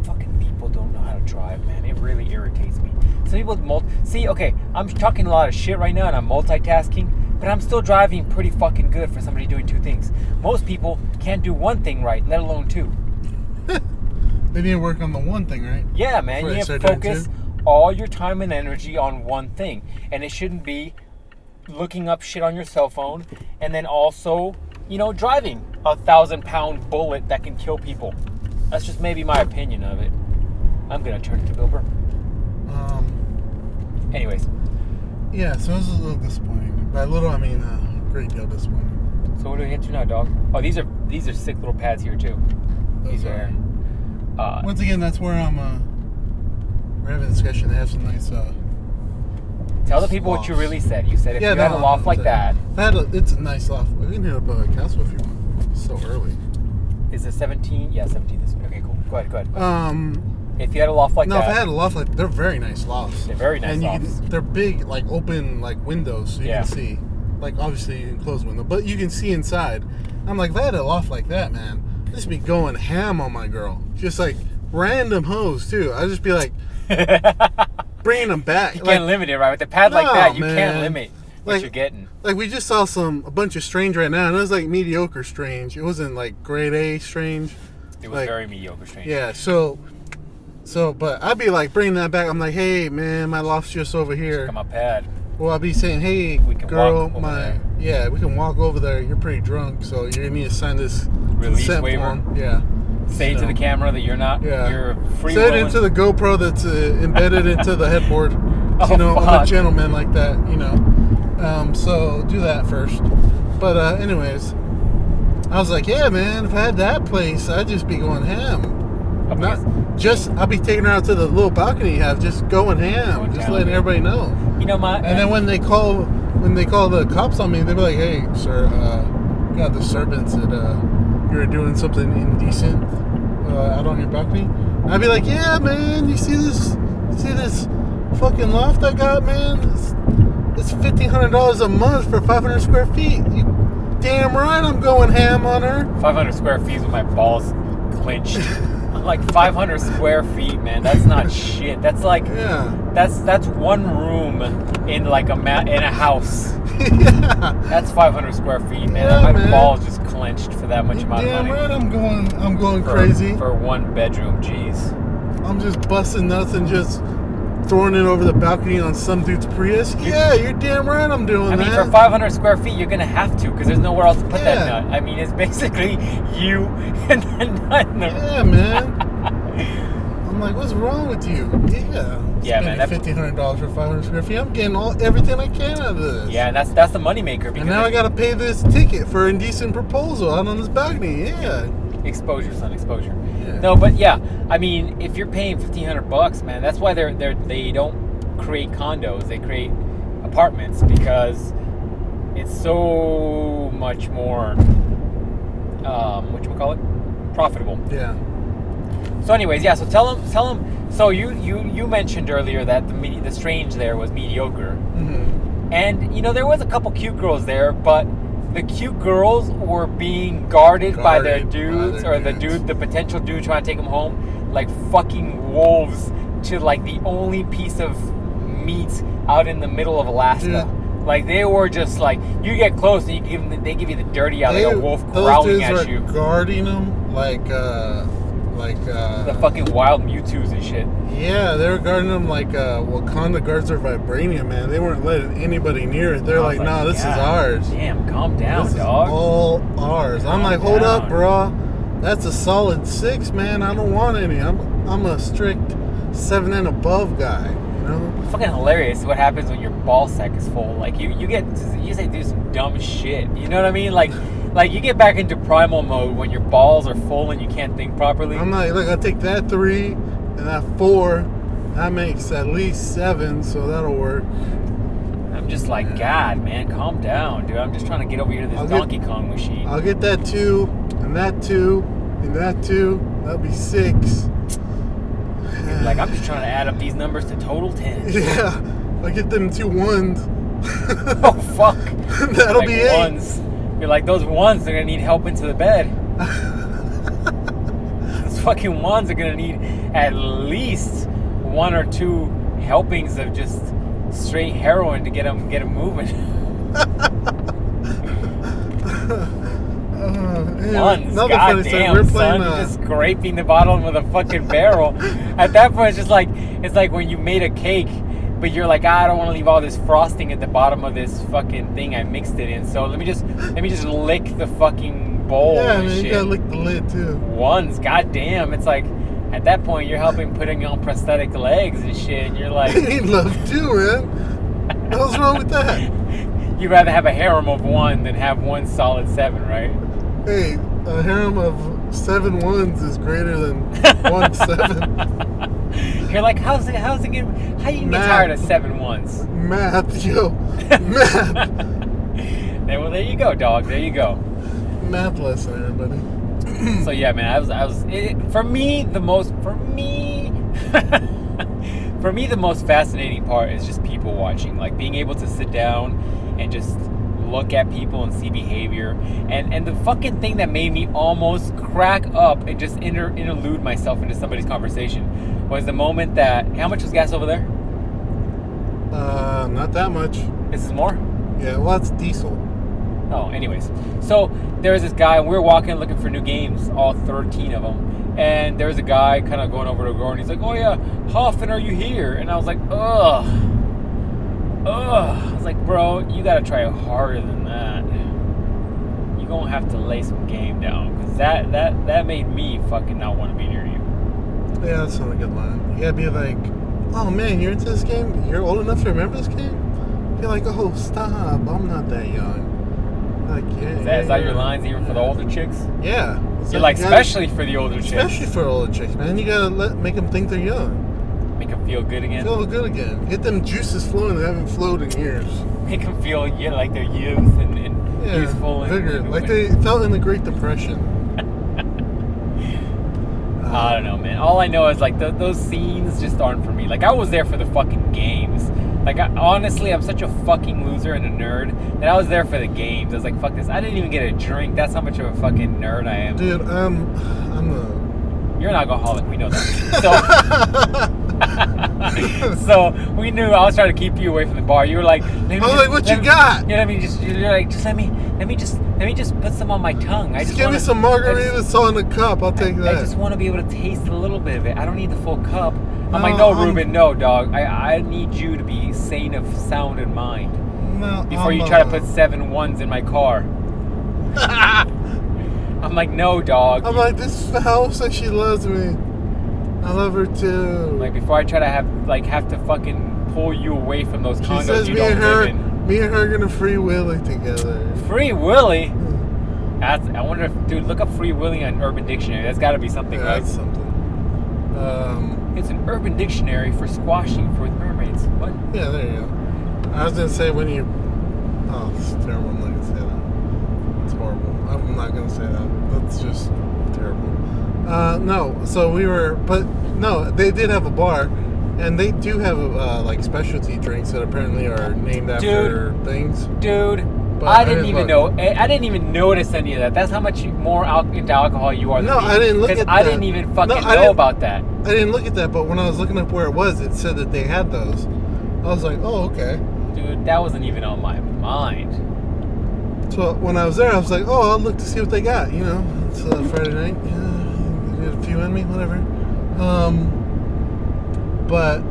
Fucking people don't know how to drive, man. It really irritates me. Some people see, okay, I'm talking a lot of shit right now and I'm multitasking, but I'm still driving pretty fucking good for somebody doing 2 things. Most people can't do 1 thing right, let alone 2. They need to work on the 1 thing, right? Yeah, man. You have to focus all your time and energy on 1 thing. And it shouldn't be looking up shit on your cell phone and then also, driving a 1,000-pound bullet that can kill people. That's just maybe my opinion of it. I'm gonna turn it to Wilbur. Anyways. Yeah, so it was a little disappointing. By little, I mean great deal disappointing. So what do we get to now, dog? Oh, these are sick little pads here too. These are. Once again, that's where we're having a discussion. They have some nice. Tell the people what you really said. You said if you had a loft like that. It's a nice loft. We can hit up a castle if you want. It's so early. Is it 17? Yeah, 17 this way. Okay, cool. Go ahead. If you had a loft like that. No, if I had a loft like, they're very nice lofts. They're very nice lofts. They're big, like open, like windows, so you can see. Like obviously you can close window, but you can see inside. I'm like, if I had a loft like that, man, I'd just be going ham on my girl. Just like random hoes too. I'd just be like bringing them back. You can't limit it, right? With a pad like that, you can't limit what you're getting. Like we just saw a bunch of strange right now, and it was like mediocre strange. It wasn't like grade A strange. It was very mediocre strange. Yeah, so, but I'd be like bringing that back. I'm like, hey man, my loft's just over here. Check out my pad. Well, I'd be saying, hey girl, we can walk over there. You're pretty drunk, so you're gonna need to sign this release waiver. Form. Yeah. Say to the camera that you're not. Yeah. You're free. Say it into the GoPro that's embedded into the headboard. I'm a gentleman like that, So do that first. But anyways, I was like, yeah, man, if I had that place, I'd just be going ham. I'll be taking her out to the little balcony you have, just going ham, just letting everybody know. And then when they call the cops on me, they'll be like, hey, sir, got disturbance that you're doing something indecent out on your balcony. I'd be like, yeah, man, you see this fucking loft I got, man? It's $1,500 a month for 500 square feet. damn right I'm going ham on her. 500 square feet with my balls clenched. I'm like 500 square feet, man. That's not shit. That's like that's one room in like in a house. Yeah. That's 500 square feet, man. Yeah, My man. balls just clenched for that much amount of Damn money. right I'm going crazy. For one bedroom, jeez. I'm just busting nuts and just throwing it over the balcony on some dude's Prius. Yeah, you're damn right I'm doing that. I mean, for 500 square feet, you're gonna have to, because there's nowhere else to put that nut. I mean, it's basically you and the nut in the Yeah, man. I'm like, what's wrong with you? Yeah, man. $1,500 for 500 square feet. I'm getting everything I can out of this. Yeah, and that's the moneymaker. And now I gotta pay this ticket for indecent proposal out on this balcony. Yeah. Exposure, son, exposure. Yeah. No, but yeah, I mean, if you're paying $1,500, man, that's why they don't create condos. They create apartments, because it's so much more profitable. Yeah. So anyways, yeah, so tell them so you mentioned earlier that the Strange there was mediocre. Mm-hmm. And there was a couple cute girls there, but the cute girls were being guarded by their dudes, the potential dude trying to take them home, like fucking wolves to like the only piece of meat out in the middle of Alaska. Dude. Like they were just like, you get close and they give you the dirty eye, like a wolf growling at you. Guarding them like the fucking wild Mewtwo's and shit. Yeah, they were guarding them like Wakanda guards their vibranium, man. They weren't letting anybody near it. They're like, nah, this is ours. Damn, calm down, this dog. Is all ours. I'm like, hold up, bro. That's a solid 6, man. I don't want any. I'm a strict 7 and above guy. It's fucking hilarious what happens when your ball sack is full. Like you say do some dumb shit. You know what I mean? Like you get back into primal mode when your balls are full and you can't think properly. I'm like, look, I take that 3 and that 4. That makes at least 7, so that'll work. I'm just like, God, man, calm down, dude. I'm just trying to get over here to this Donkey Kong machine. I'll get that 2 and that 2 and that 2. That'll be 6. Like, I'm just trying to add up these numbers to total 10. Yeah, I get them 2 1s. Oh, fuck. That'll like be 8. Ones. You're like, those 1s, they're going to need help into the bed. Those fucking 1s are going to need at least 1 or 2 helpings of just straight heroin to get them moving. Ones, goddamn, son, you're just scraping the bottom with a fucking barrel. At that point, it's like when you made a cake, but you're like, I don't want to leave all this frosting at the bottom of this fucking thing I mixed it in. So let me just lick the fucking bowl. Yeah, and man, shit. You gotta lick the lid too. Ones, goddamn, it's like at that point you're helping putting on prosthetic legs and shit. And you're like, I need love too, man. What's wrong with that? You'd rather have a harem of 1 than have 1 solid 7, right? Hey, a harem of 7 1s is greater than 1 7. You're like, how you get tired of 7 1s? Math, yo, math. Well, there you go, dog. There you go. Math lesson, everybody. So yeah, man, for me the most fascinating part is just people watching, like being able to sit down and just look at people and see behavior. And the fucking thing that made me almost crack up and just interlude myself into somebody's conversation was the moment that, how much was gas over there? Not that much. This is more? Yeah, well, it's diesel. Oh, anyways. So there was this guy, and we were walking looking for new games, all 13 of them. And there was a guy kind of going over to the door, and he's like, oh yeah, how often are you here? And I was like, ugh. I was like, bro, you gotta try harder than that. You're gonna have to lay some game down, because that made me fucking not want to be near you. Yeah, that's not a good line. You gotta be like, oh man, you're into this game? You're old enough to remember this game? Be like, oh, stop, I'm not that young. Like, yeah. Is that your lines even for the older chicks? Yeah. You're like, especially for the older chicks. Especially for older chicks, man. You gotta make them think they're young. Make them feel good again. Feel good again. Get them juices flowing that haven't flowed in years. Make them feel like they're youth and youthful. Vigor. Like they felt in the Great Depression. I don't know, man. All I know is like those scenes just aren't for me. Like I was there for the fucking games. Like, honestly, I'm such a fucking loser and a nerd that I was there for the games. I was like, fuck this. I didn't even get a drink. That's how much of a fucking nerd I am. Dude, I'm You're an alcoholic. We know that. So we knew I was trying to keep you away from the bar. You were like, what you got? You know what I mean? You're like, just let me just put some on my tongue. Just give me some margaritas on the cup. I'll take that. I just want to be able to taste a little bit of it. I don't need the full cup. I'm like, no, Ruben, no, dog. I need you to be sane of sound and mind. No. Before you try to put 7 1s in my car. I'm like, no, dog. I'm like, this house like she loves me. I love her too. Like, before I try to have to fucking pull you away from those condos she says you don't live in. Me and her are gonna free willy together. Free Willy? I wonder if, dude, look up Free Willy on Urban Dictionary. That's got to be something, yeah, right? That's something. It's an Urban Dictionary for squashing for mermaids. What? Yeah, there you go. I was gonna say when you. Oh, it's terrible. I'm not gonna say that. It's horrible. I'm not gonna say that. That's just terrible. No. So we were, but no, they did have a bar, and they do have like specialty drinks that apparently are named after things. Dude. But I didn't even know. I didn't even notice any of that. That's how much more into alcohol you are than me. No, I didn't look at that. I didn't even fucking know about that. I didn't look at that, but when I was looking up where it was, it said that they had those. I was like, oh, okay. Dude, that wasn't even on my mind. So when I was there, I was like, oh, I'll look to see what they got. You know, it's Friday night. Yeah, did a few in me, whatever. But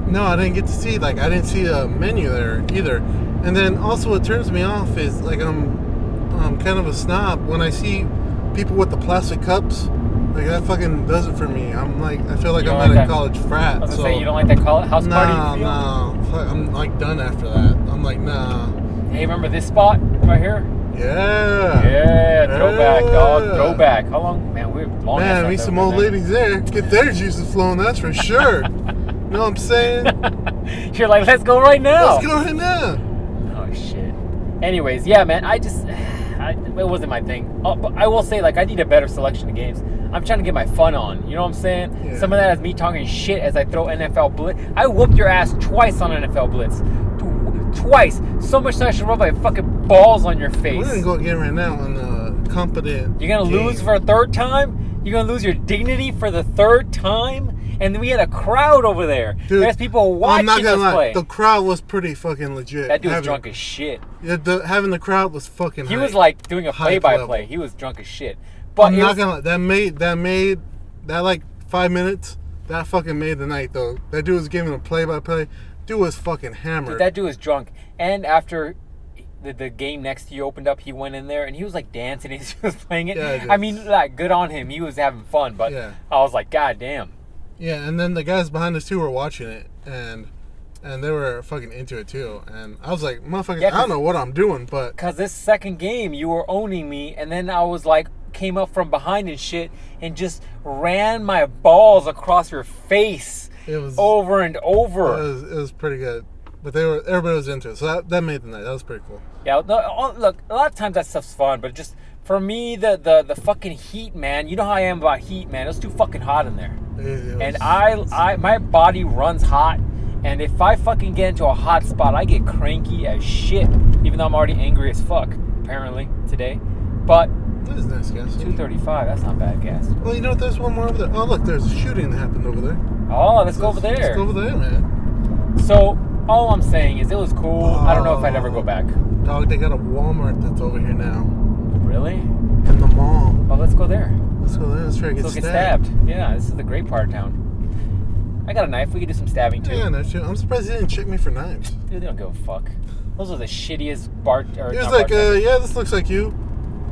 no, I didn't get to see. Like, I didn't see a menu there either. And then also, what turns me off is like I'm kind of a snob when I see people with the plastic cups. Like, that fucking does it for me. I'm like, I feel like I'm at a college frat. I was gonna say, you don't like that house party feel? No. I'm like done after that. I'm like, nah. Hey, remember this spot right here? Yeah. Yeah, throwback, dog. Throwback. How long? Man, we're long. Man, meet some old ladies there. Get their juices flowing, that's for sure. You know what I'm saying? You're like, let's go right now. Let's go right now. Oh, shit. Anyways, yeah, man, it wasn't my thing. But I will say, like, I need a better selection of games. I'm trying to get my fun on. You know what I'm saying? Yeah. Some of that is me talking shit as I throw NFL Blitz. I whooped your ass twice on NFL Blitz. Twice. So much so I should rub my fucking balls on your face. We're going to go again right now on the competent. You're going to lose for a third time? You're going to lose your dignity for the third time? And then we had a crowd over there. Dude, there's people watching us play. The crowd was pretty fucking legit. That dude was drunk as shit. Yeah, having the crowd was fucking He was like doing a play-by-play. He was drunk as shit. But I'm not gonna lie. That made like 5 minutes. That fucking made the night though. That dude was giving a play-by-play. Dude was fucking hammered. Dude, that dude was drunk. And after the game next to you opened up, he went in there and he was like dancing. He was playing it. Yeah, I mean, like, good on him. He was having fun. But yeah. I was like, God damn. Yeah, and then the guys behind us too were watching it, and they were fucking into it too. And I was like, motherfucker, I don't know what I'm doing, but because this second game you were owning me, and then I was like, came up from behind and shit, and just ran my balls across your face. It was over and over. It was pretty good, but everybody was into it, so that made the night. That was pretty cool. Yeah, look, a lot of times that stuff's fun, but just for me, the fucking heat, man. You know how I am about heat, man. It was too fucking hot in there. And my body runs hot, and if I fucking get into a hot spot, I get cranky as shit. Even though I'm already angry as fuck, apparently today. But that is nice gas. 235, that's not bad gas. Well, you know what? There's one more over there. Oh, look, there's a shooting that happened over there. Oh, let's go over there. Let's go over there, man. So all I'm saying is it was cool. I don't know if I'd ever go back. Dog, they got a Walmart that's over here now. Really? In the mall. Oh, let's go there. Let's go there. Let's try to get stabbed. Yeah, this is the great part of town. I got a knife. We could do some stabbing too. Yeah, no shit. I'm surprised they didn't check me for knives. Dude, they don't give a fuck. Those are the shittiest bar. He was like, yeah, this looks like you.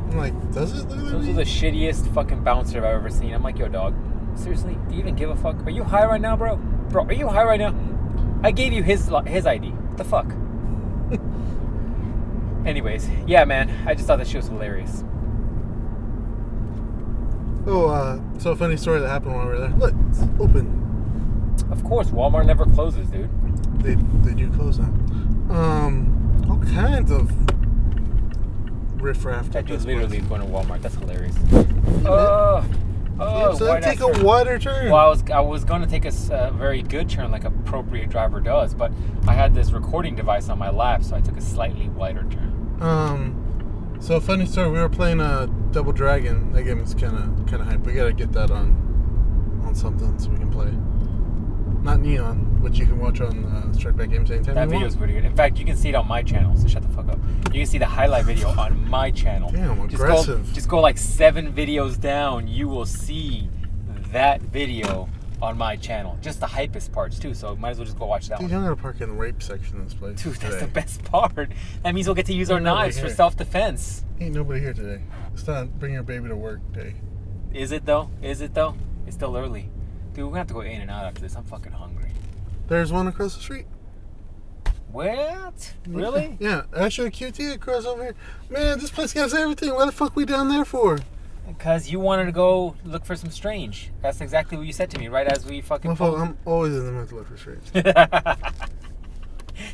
I'm like, does it look like Those me? are the shittiest fucking bouncer I've ever seen. I'm like, yo, dog. Seriously? Do you even give a fuck? Are you high right now, bro? Bro, are you high right now? I gave you his ID. What the fuck? Anyways, yeah, man. I just thought that shit was hilarious. Oh, so a funny story that happened while we were there. Look, it's open. Of course, Walmart never closes, dude. They do close now. All kinds of riffraff. That dude's literally going to Walmart. That's hilarious. Oh, so wide take ass a turn. wider turn. Well, I was going to take a very good turn like a appropriate driver does, but I had this recording device on my lap, so I took a slightly wider turn. So funny story. We were playing Double Dragon. That game is kind of hype. We gotta get that on something so we can play. Not Neon, but you can watch on Strike Back Games anytime. That video is pretty good. In fact, you can see it on my channel. So shut the fuck up. You can see the highlight video on my channel. Damn, aggressive. Just go like 7 videos down. You will see that video on my channel. Just the hypest parts too. So might as well just go watch that Dude, one. I'm gonna park in the rape section of this place. Dude, that's today. the best part. That means we'll get to use our knives for self-defense. Ain't nobody here today. It's not bring your baby to work day. Is it though? Is it though? It's still early. Dude, we're gonna have to go in and out after this. I'm fucking hungry. There's one across the street. What? Really? Yeah, actually, QT across over here. Man, this place has everything. What the fuck we down there for? Because you wanted to go look for some strange. That's exactly what you said to me, right as we fucking I'm always in the mood to look for strange.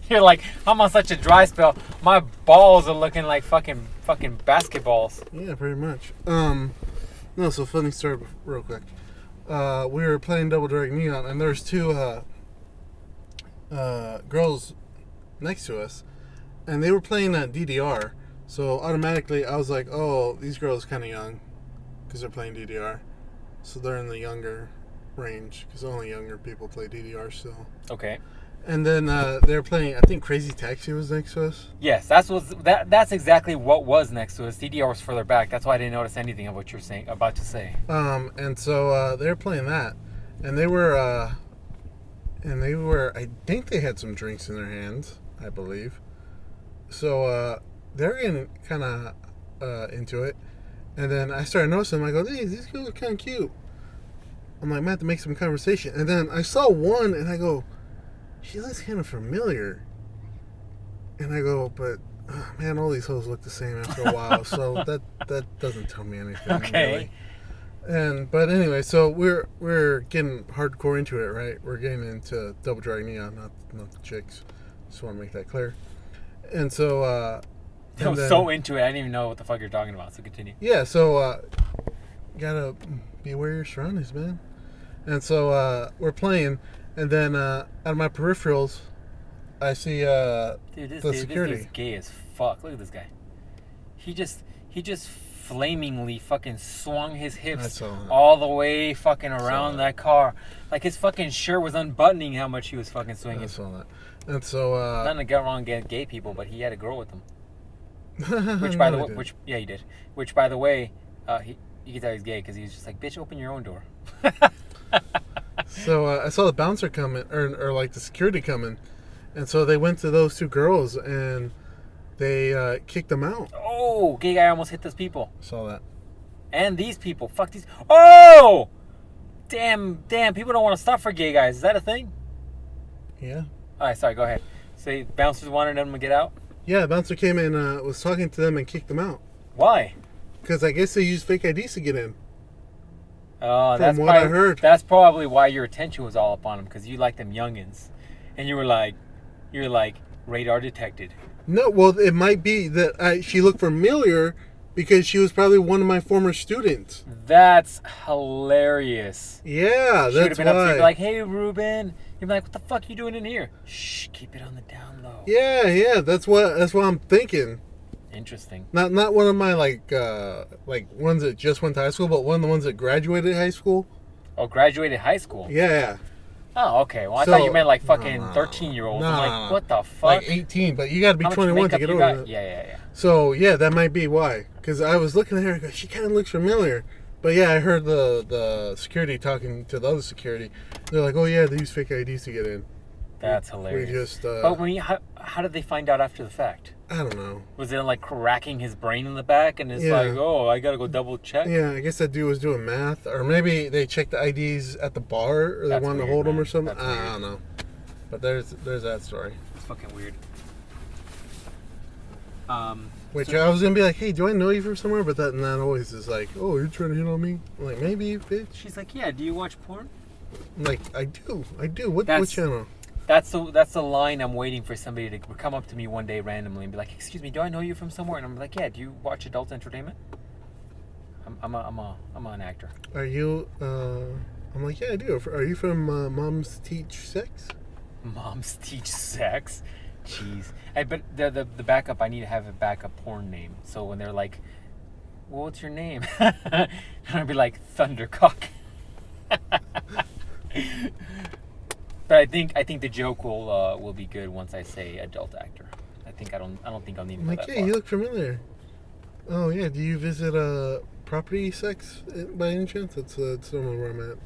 You're like, I'm on such a dry spell. My balls are looking like fucking basketballs. Yeah, pretty much. No, so funny story real quick. We were playing Double Dragon Neon, and there's two girls next to us, and they were playing DDR. So automatically, I was like, "Oh, these girls kind of young, because they're playing DDR. So they're in the younger range, because only younger people play DDR still." Okay. And then they were playing. I think Crazy Taxi was next to us. Yes, that's exactly what was next to us. DDR was further back. That's why I didn't notice anything of what you're about to say. And so they were playing that, and they were, I think they had some drinks in their hands, I believe. So they're getting kind of into it, and then I started noticing them. I go, "Hey, these girls are kind of cute." I'm like, "I'm gonna have to make some conversation." And then I saw one, and I go, "She looks kind of familiar." And I go, "But man, all these hoes look the same after a while." So that doesn't tell me anything. Okay. Really. But anyway, so we're getting hardcore into it, right? We're getting into Double Dragon Neon, not the chicks. Just want to make that clear. And so I was so into it, I didn't even know what the fuck you're talking about. So continue. Yeah, so gotta be aware of your surroundings, man. And so we're playing, and then out of my peripherals, I see the security. This dude's gay as fuck. Look at this guy. He just flamingly fucking swung his hips all the way fucking around that car. Like his fucking shirt was unbuttoning how much he was fucking swinging. I saw that. And so nothing to get wrong against gay people, but he had a girl with him. Which by the way, yeah, he did. Which by the way, you can tell he's gay because he was just like, "Bitch, open your own door." So I saw the bouncer coming, or like the security coming, and so they went to those two girls and they kicked them out. Oh, gay guy almost hit those people. Saw that. And these people, fuck these. Oh, damn! People don't want to stop for gay guys. Is that a thing? Yeah. All right, sorry. Go ahead. So bouncers wanted them to get out. Yeah, the bouncer came in, was talking to them and kicked them out. Why? Because I guess they used fake IDs to get in. Oh, From what I heard. That's probably why your attention was all up on them, because you like them youngins, and you're like, radar detected. No, well, it might be that she looked familiar because she was probably one of my former students. That's hilarious. Yeah, She would that's have been why. up to you, be like, "Hey, Ruben." You'd be like, "What the fuck you doing in here?" Shh, keep it on the down low. Yeah, that's what I'm thinking. Interesting. Not one of my like ones that just went to high school, but one of the ones that graduated high school. Oh, graduated high school. Yeah. Oh, okay. Well, I thought you meant like fucking 13-year-olds. I'm like, what the fuck? Like 18, but you got to be 21 to get over that. Yeah. So yeah, that might be why. Because I was looking at her, and I go, she kind of looks familiar. But yeah, I heard the security talking to the other security. They're like, "Oh yeah, they use fake IDs to get in." That's hilarious. We just. But how did they find out after the fact? I don't know. Was it like cracking his brain in the back, and it's like, "Oh, I gotta go double check." Yeah, I guess that dude was doing math, or maybe they checked the IDs at the bar, or they wanted to hold them or something. I don't know. But there's that story. It's fucking weird. Which I was gonna be like, "Hey, do I know you from somewhere?" But that always is like, "Oh, you're trying to hit on me?" I'm like, "Maybe, bitch." She's like, "Yeah, do you watch porn?" I'm like, I do. What channel? That's the line I'm waiting for somebody to come up to me one day randomly and be like, "Excuse me, do I know you from somewhere?" And I'm like, "Yeah, do you watch adult entertainment?" I'm an actor. Are you? I'm like, yeah, I do. Are you from Moms Teach Sex? Moms teach sex. Jeez. Hey, but the backup, I need to have a backup porn name. So when they're like, well, what's your name? I'd be like Thundercock. But I think the joke will be good once I say adult actor. I don't think I'll need to I'm go like, that yeah, far. you look familiar. Oh yeah, do you visit property sex by any chance? That's normally where I'm at.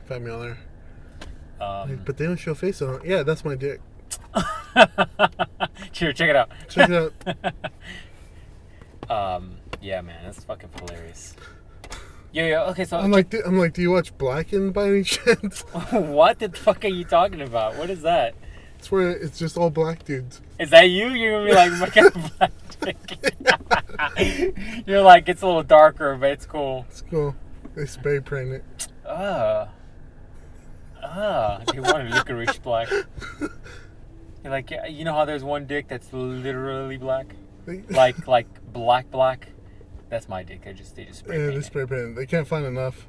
Find me on there. Like, but they don't show face on it. Yeah, that's my dick. Cheer, check it out. Check it out. Yeah, man, that's fucking hilarious. Yeah. Okay, so I'm like, do you watch Blackened by any chance? what the fuck are you talking about? What is that? It's where it's just all black dudes. Is that you? You're gonna be like, my kind of black dick. You're like, it's a little darker, but it's cool. It's cool. They spray paint it. They wanted licorice black. You're like, yeah, you know how there's one dick that's literally black, like black. That's my dick. They just spray paint they it. spray paint it. They can't find enough.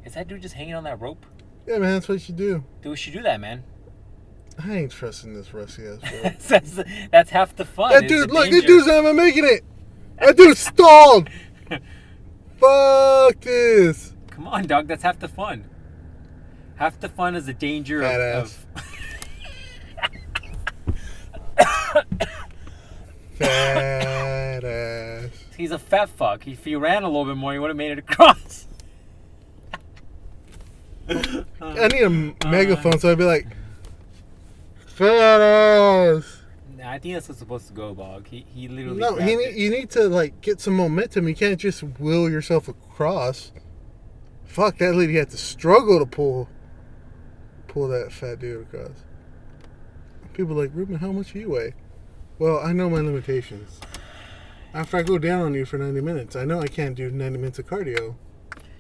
Is that dude just hanging on that rope? Yeah, man, that's what you do. Dude, we should do that, man. I ain't trusting this rusty ass rope. That's half the fun. That dude, look, this dude's not even making it. That dude stalled. Fuck this. Come on, dog. That's half the fun. Half the fun is the danger of fat ass. He's a fat fuck. If he ran a little bit more, he would have made it across. I need a megaphone, so I'd be like, fat ass. Nah, I think that's what's supposed to go, Bog. He literally. No, you need to like get some momentum. You can't just will yourself across. Fuck, that lady had to struggle to pull that fat dude across. People are like, Ruben, how much do you weigh? Well, I know my limitations. After I go down on you for 90 minutes, I know I can't do 90 minutes of cardio.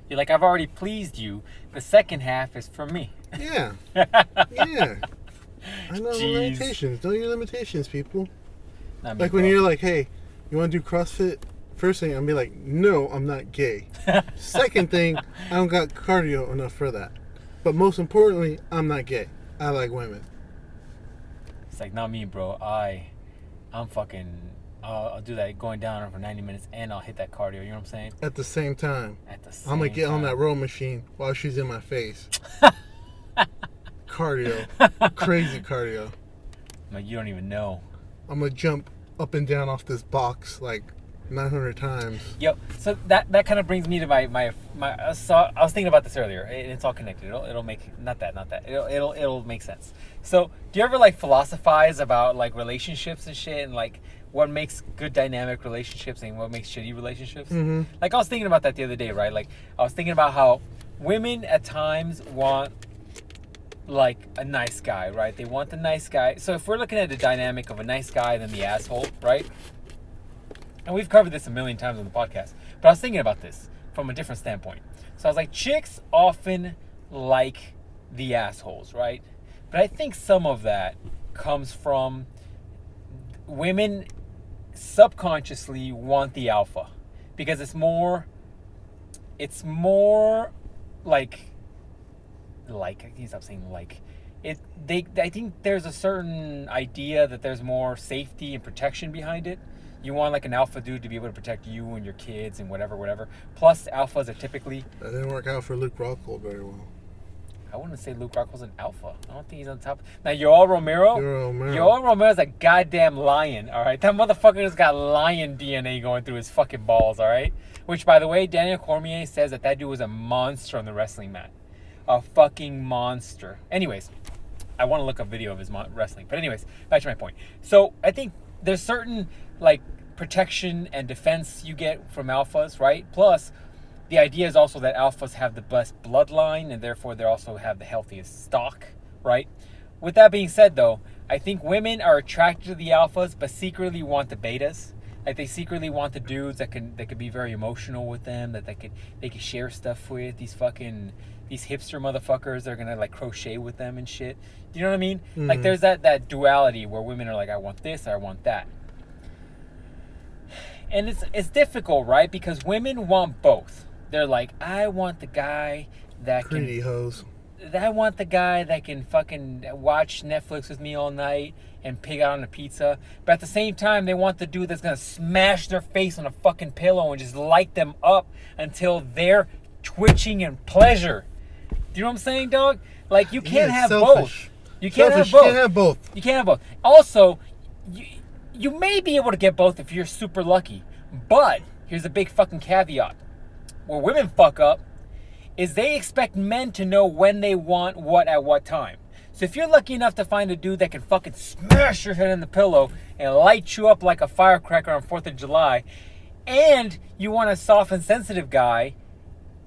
You're like, I've already pleased you. The second half is for me. Yeah. Yeah. I know Jeez. limitations. Know your limitations, people. Not me, Like when bro. you're like, hey, you want to do CrossFit? First thing, I'm be like, no, I'm not gay. Second thing, I don't got cardio enough for that. But most importantly, I'm not gay. I like women. It's like, not me, bro. I'm fucking. I'll do that going down for 90 minutes, and I'll hit that cardio. You know what I'm saying? At the same time, At the same I'm gonna get on time. that row machine while she's in my face. Cardio, crazy cardio. Like, you don't even know. I'm gonna jump up and down off this box like 900 times. Yo, so that kind of brings me to my. So I was thinking about this earlier, and it's all connected. It'll make not that. It'll make sense. So, do you ever like philosophize about like relationships and shit, and like what makes good dynamic relationships and what makes shitty relationships? Mm-hmm. Like I was thinking about that the other day, right? Like I was thinking about how women at times want like a nice guy, right? They want the nice guy. So if we're looking at the dynamic of a nice guy then the asshole, right? And we've covered this a million times on the podcast, but I was thinking about this from a different standpoint. So I was like, chicks often like the assholes, right? But I think some of that comes from women subconsciously want the alpha because it's more like I can stop saying like it. I think there's a certain idea that there's more safety and protection behind it. You want like an alpha dude to be able to protect you and your kids and whatever. Plus, alphas are typically. That didn't work out for Luke Rockhold very well. I wouldn't say Luke Rockhold's an alpha. I don't think he's on top. Now, Yoel Romero's a goddamn lion, all right? That motherfucker's got lion DNA going through his fucking balls, all right? Which, by the way, Daniel Cormier says that dude was a monster on the wrestling mat. A fucking monster. Anyways, I want to look up video of his wrestling. But anyways, back to my point. So, I think there's certain, like, protection and defense you get from alphas, right? Plus, the idea is also that alphas have the best bloodline and therefore they also have the healthiest stock, right? With that being said, though, I think women are attracted to the alphas but secretly want the betas. Like they secretly want the dudes that could be very emotional with them, that they could share stuff with. These hipster motherfuckers that are gonna like crochet with them and shit. Do you know what I mean? Mm-hmm. Like there's that duality where women are like, I want this or I want that. And it's difficult, right? Because women want both. They're like, I want the guy that Pretty hoes. I want the guy that can fucking watch Netflix with me all night and pig out on a pizza. But at the same time, they want the dude that's gonna smash their face on a fucking pillow and just light them up until they're twitching in pleasure. Do you know what I'm saying, dog? Like, you can't have both. You can't have both. You can't have both. You can't have both. Also, you may be able to get both if you're super lucky. But here's a big fucking caveat. Where women fuck up is they expect men to know when they want what at what time. So if you're lucky enough to find a dude that can fucking smash your head in the pillow and light you up like a firecracker on 4th of July, and you want a soft and sensitive guy,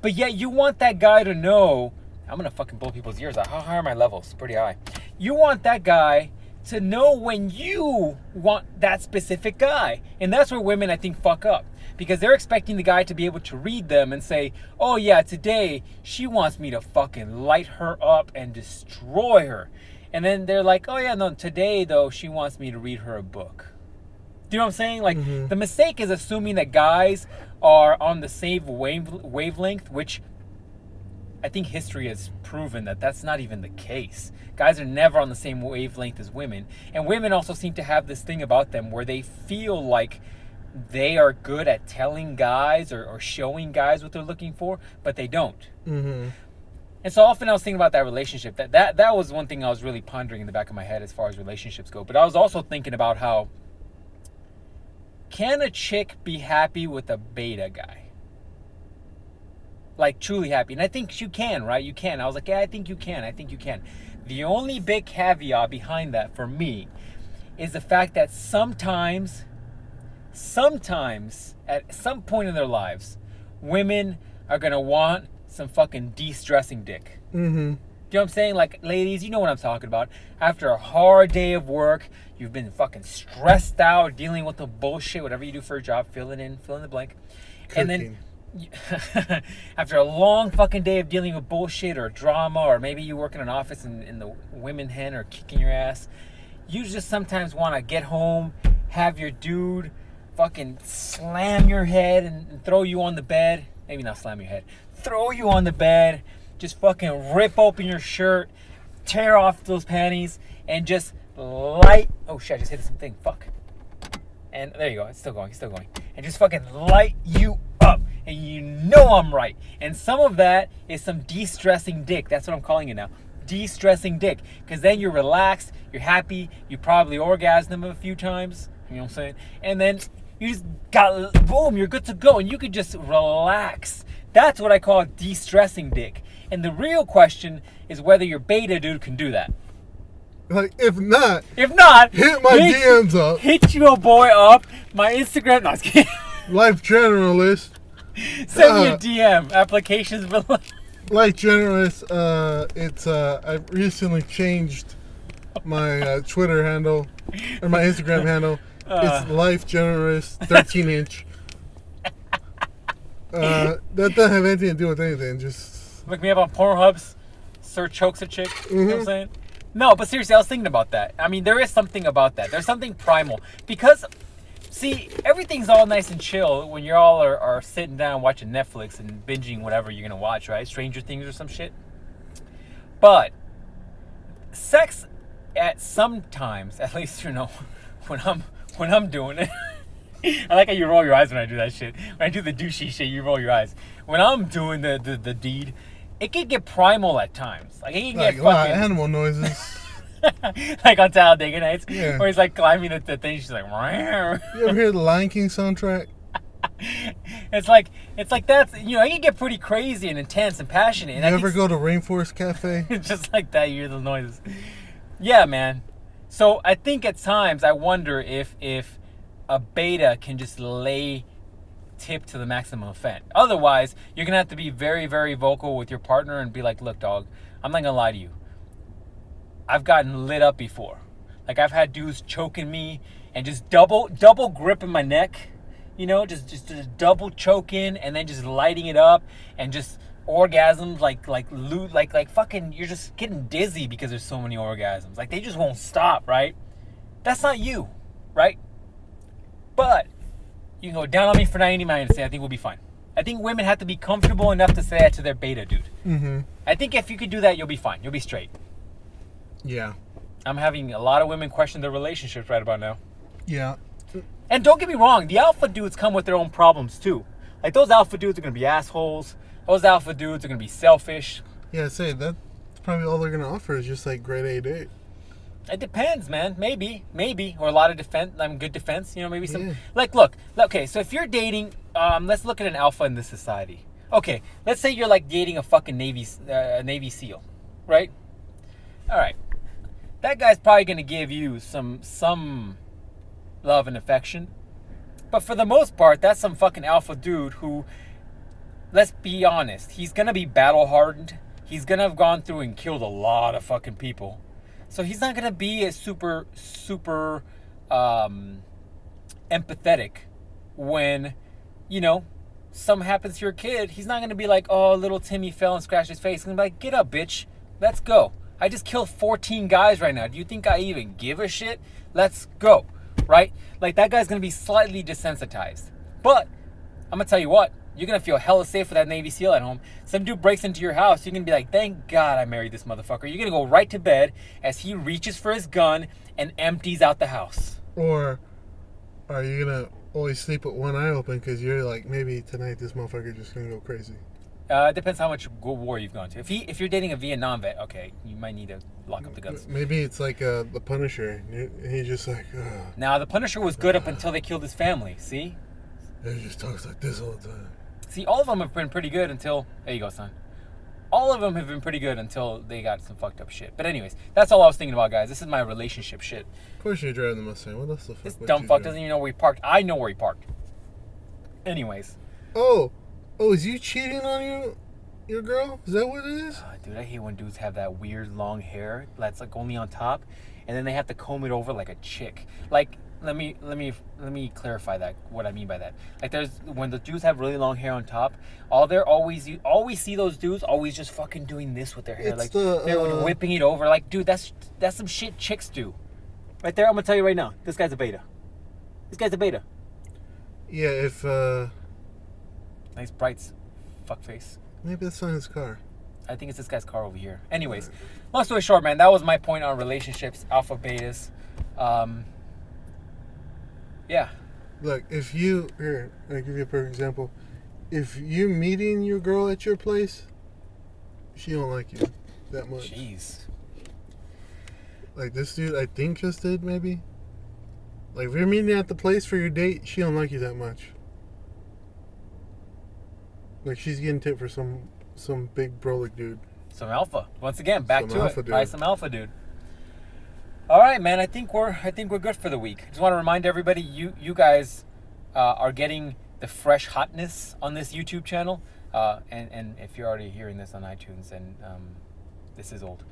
but yet you want that guy to know, I'm gonna fucking blow people's ears out. How high are my levels? Pretty high. You want that guy to know when you want that specific guy. And that's where women, I think, fuck up. Because they're expecting the guy to be able to read them and say, oh yeah, today she wants me to fucking light her up and destroy her. And then they're like, oh yeah, no, today though, she wants me to read her a book. Do you know what I'm saying? Like, the mistake is assuming that guys are on the same wavelength, which I think history has proven that that's not even the case. Guys are never on the same wavelength as women. And women also seem to have this thing about them where they feel like they are good at telling guys or showing guys what they're looking for, but they don't. And so often I was thinking about that relationship. That was one thing I was really pondering in the back of my head as far as relationships go. But I was also thinking about how, can a chick be happy with a beta guy? Like, truly happy. And I think you can, right? You can. I was like, yeah, I think you can. The only big caveat behind that for me is the fact that sometimes at some point in their lives, women are going to want some fucking de-stressing dick. Do you know what I'm saying? Like, ladies, you know what I'm talking about. After a hard day of work, you've been fucking stressed out, dealing with the bullshit, whatever you do for a job, fill in the blank. Cooking. And then after a long fucking day of dealing with bullshit or drama, or maybe you work in an office and the women hen are kicking your ass, you just sometimes want to get home, have your dude fucking slam your head and throw you on the bed. Maybe not slam your head. Throw you on the bed, just fucking rip open your shirt, tear off those panties, and just light... Oh shit, I just hit something. Fuck. And there you go. It's still going. And just fucking light you up. And you know I'm right. And some of that is some de-stressing dick. That's what I'm calling it now. De-stressing dick. Because then you're relaxed, you're happy, you probably orgasm a few times. You know what I'm saying? And then you just got, boom, you're good to go. And you could just relax. That's what I call de-stressing dick. And the real question is whether your beta dude can do that. Like, if not, hit my DMs up. Hit your boy up. My Instagram, no, I was kidding. LifeGeneralist. Send me a DM. Applications below. LifeGeneralist. I recently changed my Twitter handle, or my Instagram handle. It's LifeGeneralist 13-inch. That doesn't have anything to do with anything. Just look me up on Pornhub's. Sir chokes a chick. You know what I'm saying? No, but seriously, I was thinking about that. I mean, there is something about that. There's something primal. Because, see, everything's all nice and chill when you all are sitting down watching Netflix and binging whatever you're going to watch, right? Stranger Things or some shit. But sex at sometimes, at least, you know, when I'm doing it. I like how you roll your eyes when I do that shit. When I do the douchey shit, you roll your eyes. When I'm doing the deed, it can get primal at times. Like, it can get fucking... animal noises. Like on Talladega Nights, yeah. Where he's like climbing the thing. She's like, "Rawr." You ever hear the Lion King soundtrack? It's like that's, you know, it can get pretty crazy and intense and passionate. And you ever go to Rainforest Cafe? Just like that, you hear those noises. Yeah, man. So I think at times I wonder if a beta can just lay tip to the maximum effect. Otherwise, you're gonna have to be very, very vocal with your partner and be like, "Look, dog, I'm not gonna lie to you. I've gotten lit up before. Like, I've had dudes choking me and just double gripping my neck, you know, just double choking and then just lighting it up and just orgasms like fucking, you're just getting dizzy because there's so many orgasms. Like, they just won't stop, right? That's not you, right? But You can go down on me for 99 and say I think we'll be fine. I think women have to be comfortable enough to say that to their beta dude. Mm-hmm. I think if you could do that, you'll be fine. You'll be straight. Yeah. I'm having a lot of women question their relationships right about now. Yeah. And don't get me wrong, the alpha dudes come with their own problems too. Like those alpha dudes are gonna be assholes. Those alpha dudes are gonna be selfish. Yeah, say that's probably all they're gonna offer is just like grade A date. It depends, man. Maybe, or a lot of defense. Good defense. You know, maybe some. Yeah. Like, look. Okay, so if you're dating, let's look at an alpha in this society. Okay, let's say you're like dating a fucking Navy SEAL, right? All right, that guy's probably gonna give you some love and affection, but for the most part, that's some fucking alpha dude who, let's be honest, he's gonna be battle hardened. He's gonna have gone through and killed a lot of fucking people. So he's not going to be as super empathetic when, you know, something happens to your kid. He's not going to be like, oh, little Timmy fell and scratched his face. He's going to be like, get up, bitch. Let's go. I just killed 14 guys right now. Do you think I even give a shit? Let's go. Right? Like, that guy's going to be slightly desensitized. But I'm going to tell you what. You're going to feel hella safe with that Navy SEAL at home. Some dude breaks into your house. You're going to be like, thank God I married this motherfucker. You're going to go right to bed as he reaches for his gun and empties out the house. Or are you going to always sleep with one eye open because you're like, maybe tonight this motherfucker just going to go crazy? It depends how much war you've gone to. If you're dating a Vietnam vet, okay, you might need to lock up the guns. Maybe it's like the Punisher. He's just like, ugh. Now, the Punisher was good up until they killed his family. See? He just talks like this all the time. See, all of them have been pretty good until... There you go, son. All of them have been pretty good until they got some fucked up shit. But anyways, that's all I was thinking about, guys. This is my relationship shit. Of course you're driving the Mustang. What else the fuck? This dumb fuck doesn't even know where he parked. I know where he parked. Anyways. Oh, is you cheating on your girl? Is that what it is? Dude, I hate when dudes have that weird long hair that's like only on top, and then they have to comb it over like a chick. Like... Let me clarify that. What I mean by that, like, there's when the dudes have really long hair on top, you always see those dudes always just fucking doing this with their hair, like they're whipping it over. Like, dude, that's some shit chicks do. Right there, I'm gonna tell you right now. This guy's a beta. Yeah, if nice brights, fuck face. Maybe that's on his car. I think it's this guy's car over here. Anyways, long story short, man, that was my point on relationships, alpha betas. Yeah. Look, I'll give you a perfect example. If you meeting your girl at your place, she don't like you that much. Jeez. Like this dude, I think just did maybe. Like if you're meeting at the place for your date, she don't like you that much. Like she's getting tipped for some big brolic dude. Some alpha. Once again, back to it. Dude. Try some alpha dude. All right, man. I think we're good for the week. Just want to remind everybody, you guys are getting the fresh hotness on this YouTube channel. And if you're already hearing this on iTunes, then this is old.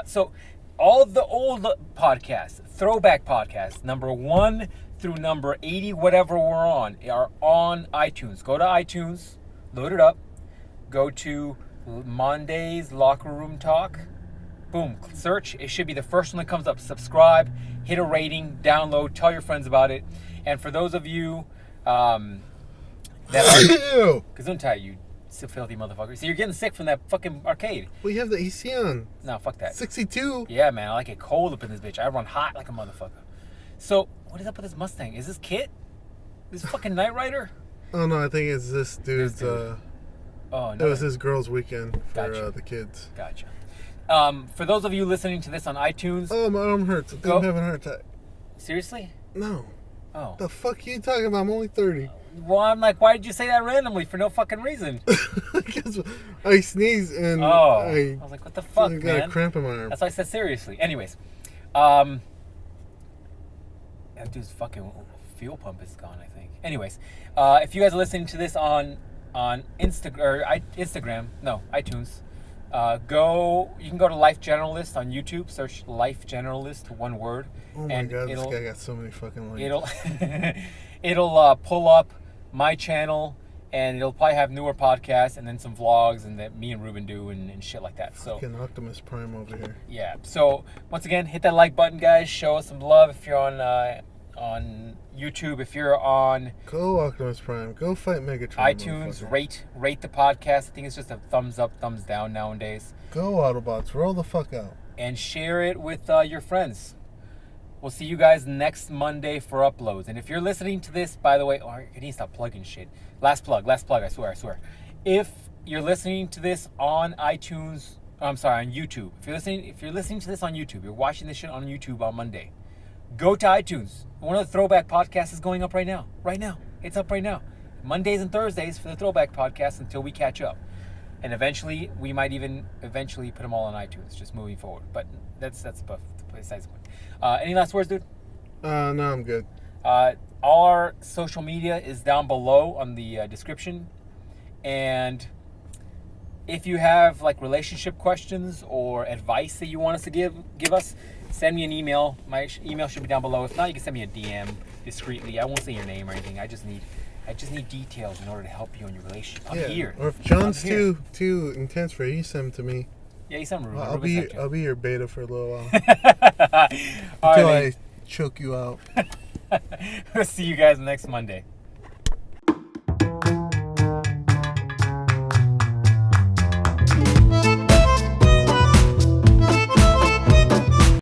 So all of the old podcasts, throwback podcasts, number 1 through number 80, whatever we're on, are on iTunes. Go to iTunes, load it up, go to Monday's Locker Room Talk. Boom, search. It should be the first one that comes up. Subscribe, hit a rating, download, tell your friends about it. And for those of you that are... Gesundheit, you filthy motherfucker. So you're getting sick from that fucking arcade. We have the AC on. No, fuck that. 62. Yeah, man, I like it cold up in this bitch. I run hot like a motherfucker. So, what is up with this Mustang? Is this Kit? This fucking Knight Rider? Oh, no, I think it's this dude's... Oh, no. It was his girl's weekend for Gotcha. The kids. Gotcha. For those of you listening to this on iTunes... Oh, my arm hurts. I'm having a heart attack. Seriously? No. Oh. The fuck are you talking about? I'm only 30. Well, I'm like, why did you say that randomly for no fucking reason? Because I sneezed and I was like, what the fuck, I man? got a cramp in my arm. That's why I said seriously. Anyways. That dude's fucking fuel pump is gone, I think. Anyways. If you guys are listening to this on Instagram, no, iTunes, you can go to LifeGeneralist on YouTube, search LifeGeneralist, one word. Oh my god, this guy got so many fucking links. It'll pull up my channel, and it'll probably have newer podcasts and then some vlogs and that me and Ruben do and shit like that. So fucking Optimus Prime over here. Yeah. So once again, hit that like button, guys. Show us some love if you're on YouTube, if you're on Go Optimus Prime. Go fight Megatron. iTunes, motherfucker. rate the podcast. I think it's just a thumbs up, thumbs down nowadays. Go Autobots. Roll the fuck out. And share it with your friends. We'll see you guys next Monday for uploads. And if you're listening to this, by the way, I need to stop plugging shit. Last plug, I swear. If you're listening to this on iTunes, on YouTube. If you're listening to this on YouTube, you're watching this shit on YouTube on Monday, go to iTunes. One of the throwback podcasts is going up right now. It's up right now. Mondays and Thursdays for the throwback podcast until we catch up. And eventually, we might even put them all on iTunes, just moving forward. But that's besides the point. Any last words, dude? No, I'm good. All our social media is down below on the description. And if you have like relationship questions or advice that you want us to give us, send me an email. My email should be down below. If not, you can send me a DM discreetly. I won't say your name or anything. I just need details in order to help you in your relationship. I'm here. Or if John's too intense for it, you send him to me. Yeah, you send Ruben. I'll be your beta for a little while. All Until right, I choke you out. we'll see you guys next Monday.